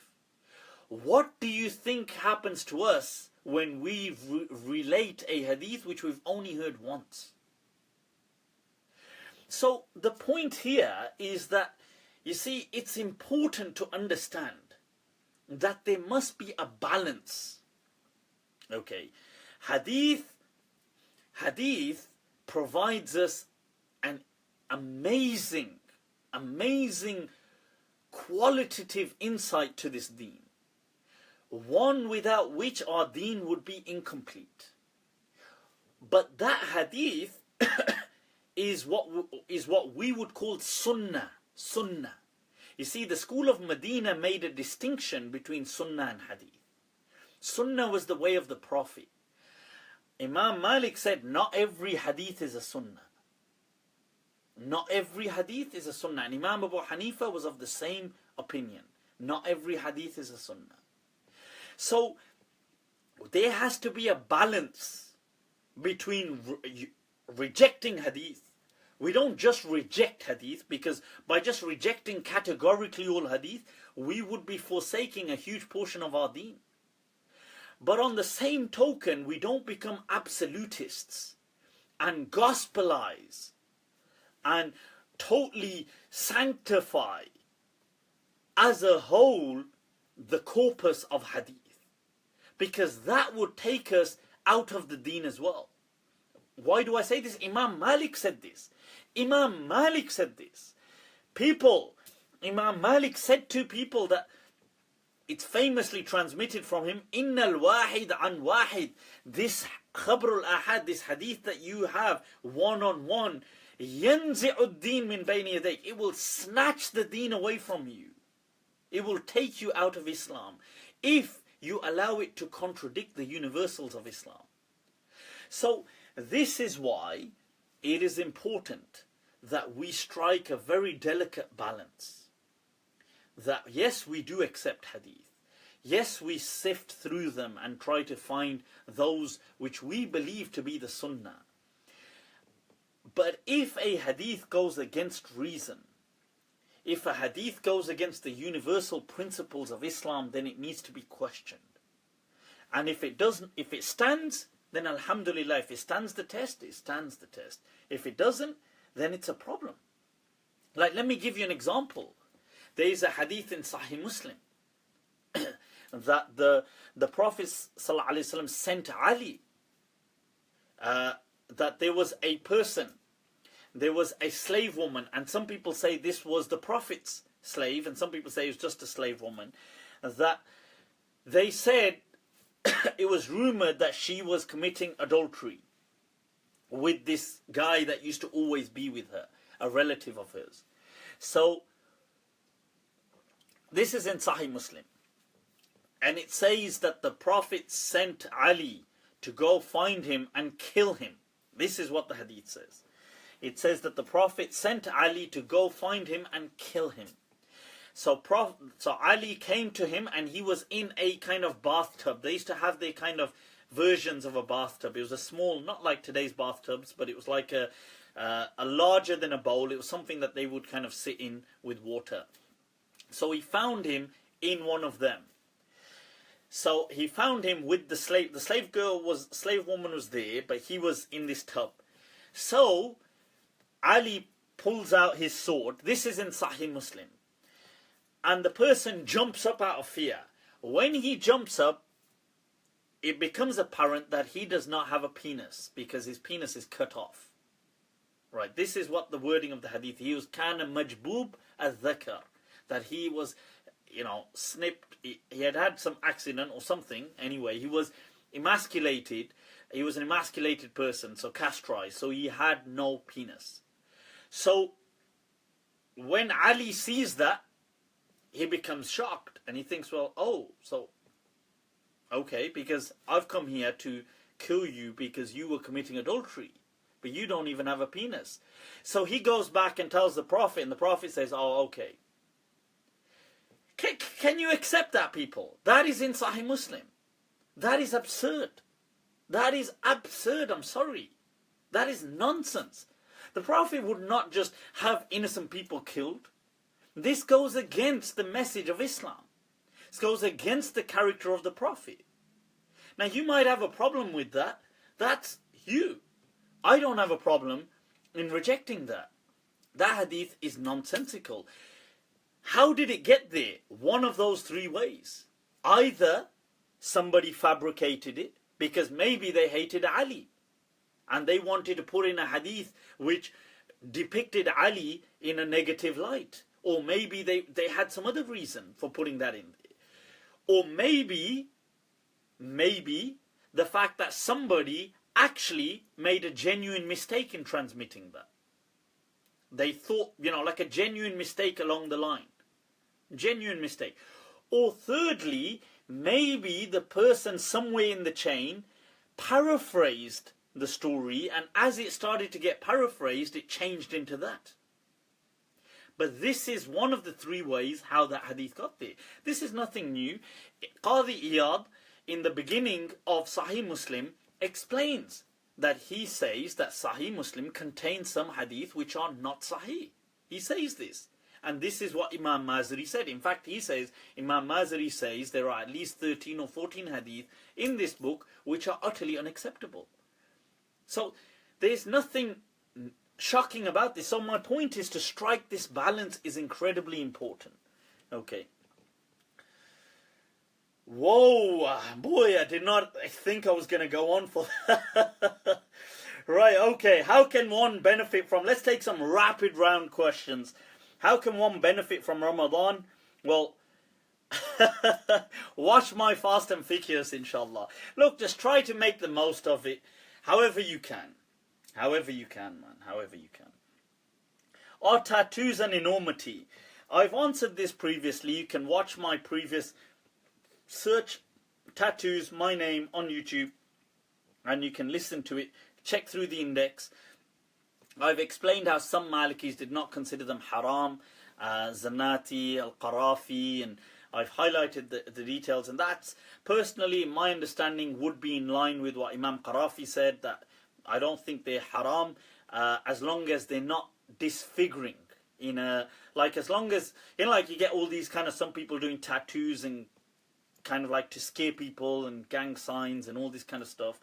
What do you think happens to us when we relate a hadith which we've only heard once? So the point here is that, you see, it's important to understand that there must be a balance. Okay, hadith provides us an amazing qualitative insight to this deen, one without which our deen would be incomplete. But that hadith is what we would call sunnah. You see, the school of Medina made a distinction between sunnah and hadith. Sunnah was the way of the Prophet. Imam Malik said, not every hadith is a sunnah. Not every hadith is a sunnah. And Imam Abu Hanifa was of the same opinion. Not every hadith is a sunnah. So, there has to be a balance between rejecting hadith. We don't just reject hadith, because by just rejecting categorically all hadith, we would be forsaking a huge portion of our deen. But on the same token, we don't become absolutists and gospelize and totally sanctify as a whole the corpus of hadith, because that would take us out of the deen as well. Why do I say this? Imam Malik said this. Imam Malik said this. Imam Malik said to people that it's famously transmitted from him, Innal wahid an wahid, this khabrul ahad, this hadith that you have one-on-one, yanzi'ud deen min bayni yadayk, it will snatch the deen away from you. It will take you out of Islam if you allow it to contradict the universals of Islam. So this is why it is important that we strike a very delicate balance. That yes, we do accept hadith. Yes, we sift through them and try to find those which we believe to be the sunnah. But if a hadith goes against reason, if a hadith goes against the universal principles of Islam, then it needs to be questioned. And if it doesn't, if it stands, then alhamdulillah, if it stands the test, it stands the test. If it doesn't, then it's a problem. Like, let me give you an example. There is a hadith in Sahih Muslim that the Prophet ﷺ sent Ali, that there was a person, there was a slave woman, and some people say this was the Prophet's slave, and some people say it was just a slave woman, that they said it was rumored that she was committing adultery with this guy that used to always be with her, a relative of hers. So this is in Sahih Muslim, and it says that the Prophet sent Ali to go find him and kill him. This is what the hadith says. It says that the Prophet sent Ali to go find him and kill him. So Ali came to him, and he was in a kind of bathtub. They used to have their kind of versions of a bathtub. It was a small, not like today's bathtubs, but it was like a larger than a bowl. It was something that they would kind of sit in with water. So he found him in one of them. So he found him with the slave. The slave woman was there, but he was in this tub. So Ali pulls out his sword. This is in Sahih Muslim. And the person jumps up out of fear. When he jumps up, it becomes apparent that he does not have a penis, because his penis is cut off. Right, this is what the wording of the hadith. He was kana majboob al-dhakar, that he was, snipped. He had some accident or something. Anyway, he was emasculated. He was an emasculated person, so castrized. So he had no penis. So when Ali sees that, he becomes shocked, and he thinks, well, okay, because I've come here to kill you because you were committing adultery, but you don't even have a penis. So he goes back and tells the Prophet, and the Prophet says, okay. Can you accept that, people? That is in Sahih Muslim. That is absurd. That is absurd, I'm sorry. That is nonsense. The Prophet would not just have innocent people killed. This goes against the message of Islam. This goes against the character of the Prophet. Now, you might have a problem with that. That's you. I don't have a problem in rejecting that. That hadith is nonsensical. How did it get there? One of those three ways. Either somebody fabricated it, because maybe they hated Ali, and they wanted to put in a hadith which depicted Ali in a negative light. Or maybe they had some other reason for putting that in there. Or maybe the fact that somebody actually made a genuine mistake in transmitting that. They thought, like a genuine mistake along the line. Genuine mistake. Or thirdly, maybe the person somewhere in the chain paraphrased the story, and as it started to get paraphrased, it changed into that. But this is one of the three ways how that hadith got there. This is nothing new. Qadi Iyad, in the beginning of Sahih Muslim, explains that he says that Sahih Muslim contains some hadith which are not Sahih. He says this. And this is what Imam Mazari said. In fact, Imam Mazari says there are at least 13 or 14 hadith in this book which are utterly unacceptable. So there's nothing shocking about this. So my point is, to strike this balance is incredibly important. Okay. Whoa, boy, I did not think I was going to go on for that. Right, okay. How can one benefit from... Let's take some rapid round questions. How can one benefit from Ramadan? Well, watch my fast and fiqhs, inshallah. Look, just try to make the most of it however you can. However you can, man. However you can. Are tattoos an enormity? I've answered this previously. You can watch my previous... Search tattoos, my name, on YouTube, and you can listen to it. Check through the index. I've explained how some Malikis did not consider them haram, Zanati, Al-Qarafi, and I've highlighted the details. And that's, personally, my understanding would be in line with what Imam Qarafi said, that I don't think they're haram as long as they're not disfiguring. in a, like, as long as, you know, like you get all these kind of, some people doing tattoos and kind of like to scare people and gang signs and all this kind of stuff.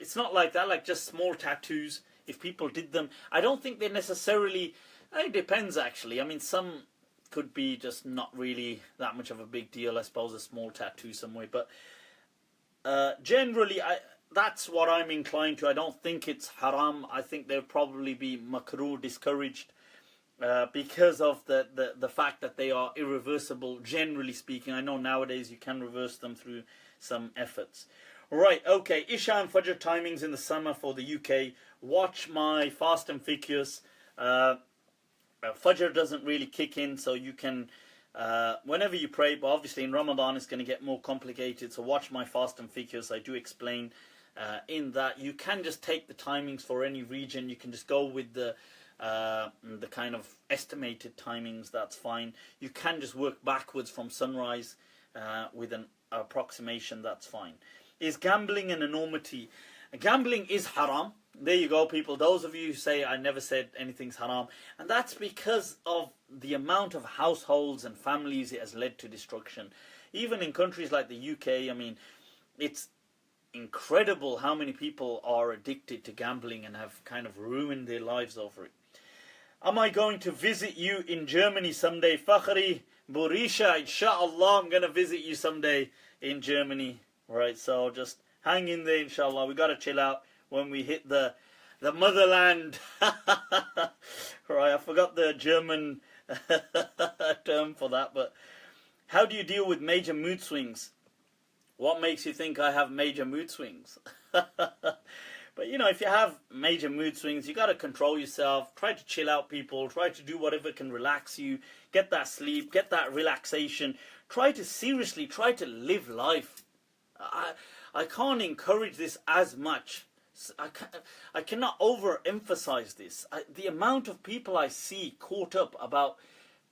It's not like that, like just small tattoos. If people did them, I don't think they necessarily, it depends actually. I mean, some could be just not really that much of a big deal, I suppose, a small tattoo somewhere. But generally, that's what I'm inclined to. I don't think it's haram. I think they'll probably be makruh, discouraged, because of the fact that they are irreversible, generally speaking. I know nowadays you can reverse them through some efforts. Right, okay, Isha and Fajr timings in the summer for the UK. Watch my fast and ficus. Fajr doesn't really kick in, so you can, whenever you pray, but obviously in Ramadan it's going to get more complicated, so watch my fast and ficus. I do explain in that you can just take the timings for any region. You can just go with the kind of estimated timings, that's fine. You can just work backwards from sunrise with an approximation, that's fine. Is gambling an enormity? Gambling is haram. There you go, people. Those of you who say I never said anything's haram, and that's because of the amount of households and families it has led to destruction. Even in countries like the UK, I mean, it's incredible how many people are addicted to gambling and have kind of ruined their lives over it. Am I going to visit you in Germany someday? Fakhri, Burisha, inshallah, I'm going to visit you someday in Germany. Right, so just hang in there, inshallah. We got to chill out when we hit the motherland. Right, I forgot the German term for that, but how do you deal with major mood swings? What makes you think I have major mood swings? But, you know, if you have major mood swings, you got to control yourself. Try to chill out, people. Try to do whatever can relax you. Get that sleep. Get that relaxation. Try to seriously, try to live life. I can't encourage this as much. I cannot overemphasize this. The amount of people I see caught up about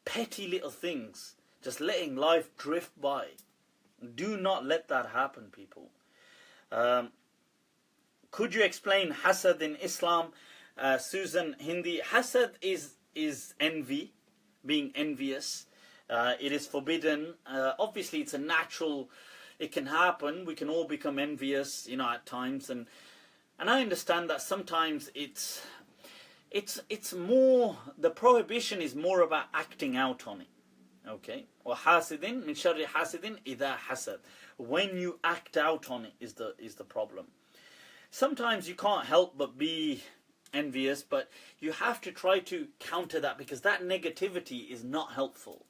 petty little things, just letting life drift by. Do not let that happen, people. Could you explain hasad in Islam? Susan Hindi. Hasad is envy, being envious. It is forbidden. Obviously, it's a natural. It can happen. We can all become envious, you know, at times, and I understand that sometimes it's more, the prohibition is more about acting out on it. Okay, or hasidin min sharri hasidin idha hasad. When you act out on it is the problem. Sometimes you can't help but be envious, but you have to try to counter that, because that negativity is not helpful.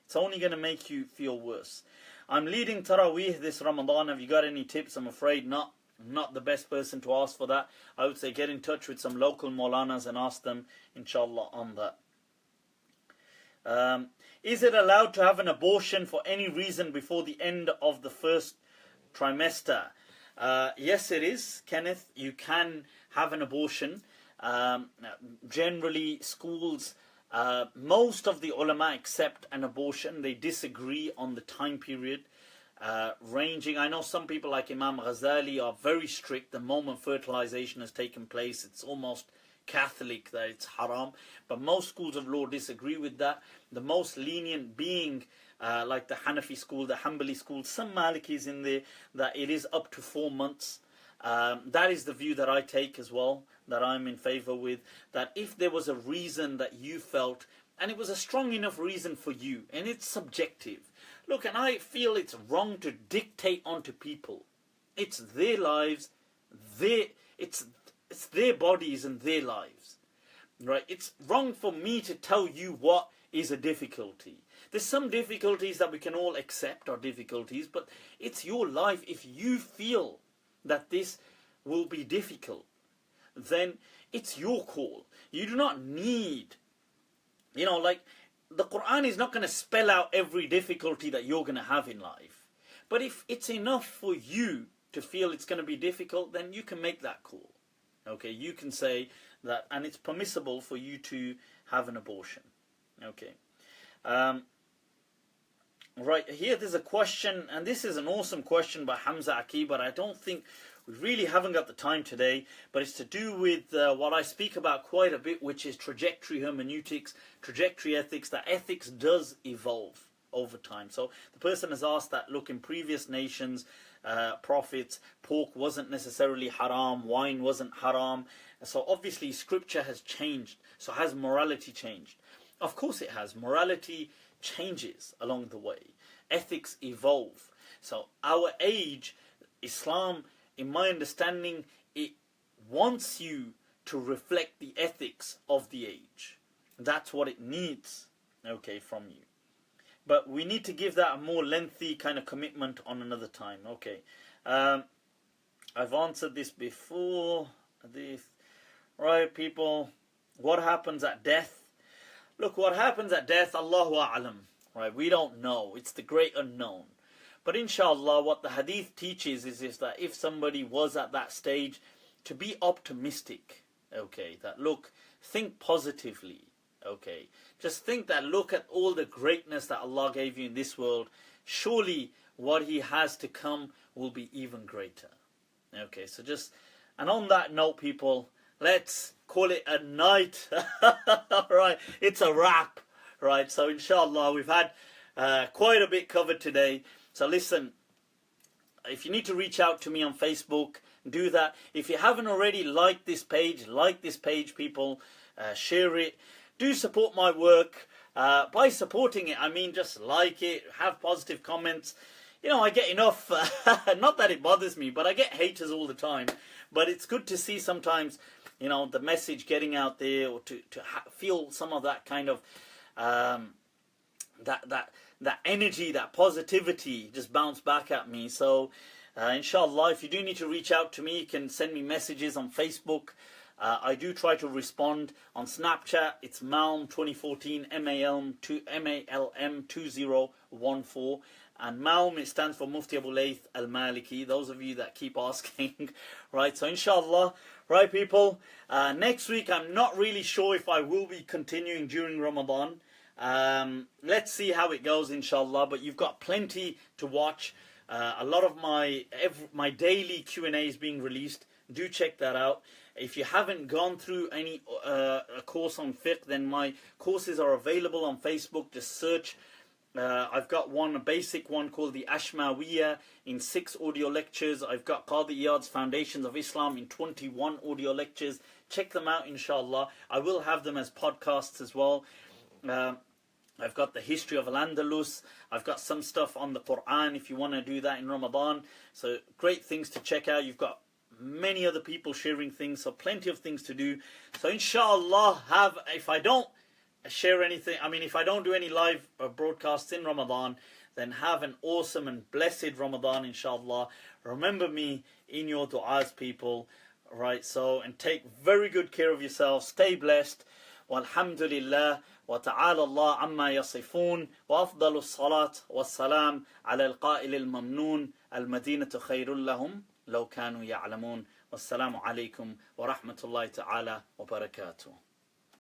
It's only going to make you feel worse. I'm leading Taraweeh this Ramadan. Have you got any tips? I'm afraid not the best person to ask for that. I would say get in touch with some local Maulanas and ask them, inshallah, on that. Is it allowed to have an abortion for any reason before the end of the first trimester? Yes, it is, Kenneth. You can have an abortion. Generally, schools, most of the ulama accept an abortion. They disagree on the time period, ranging. I know some people like Imam Ghazali are very strict. The moment fertilization has taken place, it's almost Catholic that it's haram. But most schools of law disagree with that. The most lenient being like the Hanafi school, the Hanbali school, some Malikis in there, that it is up to 4 months. That is the view that I take as well, that I'm in favor with, that if there was a reason that you felt, and it was a strong enough reason for you, and it's subjective. Look, and I feel it's wrong to dictate onto people. It's their lives, it's their bodies and their lives. Right? It's wrong for me to tell you what is a difficulty. There's some difficulties that we can all accept are difficulties, but it's your life. If you feel that this will be difficult, then it's your call. You do not need, you know, like the Qur'an is not going to spell out every difficulty that you're going to have in life. But if it's enough for you to feel it's going to be difficult, then you can make that call. Okay, you can say that, and it's permissible for you to have an abortion. Okay. Right, here there's a question, and this is an awesome question by Hamza Aki, but I don't think We really haven't got the time today, but it's to do with what I speak about quite a bit, which is trajectory hermeneutics, trajectory ethics, that ethics does evolve over time. So the person has asked that, look, in previous nations, prophets, pork wasn't necessarily haram, wine wasn't haram. So obviously scripture has changed. So has morality changed? Of course it has. Morality changes along the way. Ethics evolve. So our age, Islam, in my understanding, it wants you to reflect the ethics of the age. That's what it needs, okay, from you. But we need to give that a more lengthy kind of commitment on another time. Okay. I've answered this before. Right, people. What happens at death? Look, what happens at death, Allahu A'lam. Right, we don't know. It's the great unknown. But inshallah, what the hadith teaches is that if somebody was at that stage, to be optimistic. Okay, that look, think positively. Okay, just think that, look at all the greatness that Allah gave you in this world. Surely what He has to come will be even greater. Okay, so just, and on that note, people, let's call it a night. Right, it's a wrap. Right, so inshallah, we've had quite a bit covered today. So listen, if you need to reach out to me on Facebook, do that. If you haven't already, like this page, people, share it. Do support my work. By supporting it, I mean just like it, have positive comments. You know, I get enough, not that it bothers me, but I get haters all the time. But it's good to see sometimes, you know, the message getting out there, or to feel some of that kind of, that energy, that positivity just bounce back at me. So, inshallah, if you do need to reach out to me, you can send me messages on Facebook. I do try to respond on Snapchat. It's Malm 2014, MALM 2014. And Malm, it stands for Mufti Abu Layth Al-Maliki. Those of you that keep asking. Right, so inshallah. Right, people. Next week, I'm not really sure if I will be continuing during Ramadan. Let's see how it goes, inshallah. But you've got plenty to watch. A lot of my daily Q&A is being released. Do check that out. If you haven't gone through any a course on fiqh, then my courses are available on Facebook. Just search. I've got a basic one called the Ashmawiyah in 6 audio lectures. I've got Qadi Iyad's Foundations of Islam in 21 audio lectures. Check them out, inshallah. I will have them as podcasts as well. I've got the history of Al-Andalus. I've got some stuff on the Qur'an if you want to do that in Ramadan. So great things to check out. You've got many other people sharing things, so plenty of things to do. So inshallah, if I don't share anything, if I don't do any live broadcasts in Ramadan, then have an awesome and blessed Ramadan, inshallah. Remember me in your du'as, people. Right, so, and take very good care of yourselves. Stay blessed. Walhamdulillah. وتعالى الله عما يصفون وأفضل الصلاة والسلام على القائل الممنون المدينة خير لهم لو كانوا يعلمون والسلام عليكم ورحمة الله تعالى وبركاته.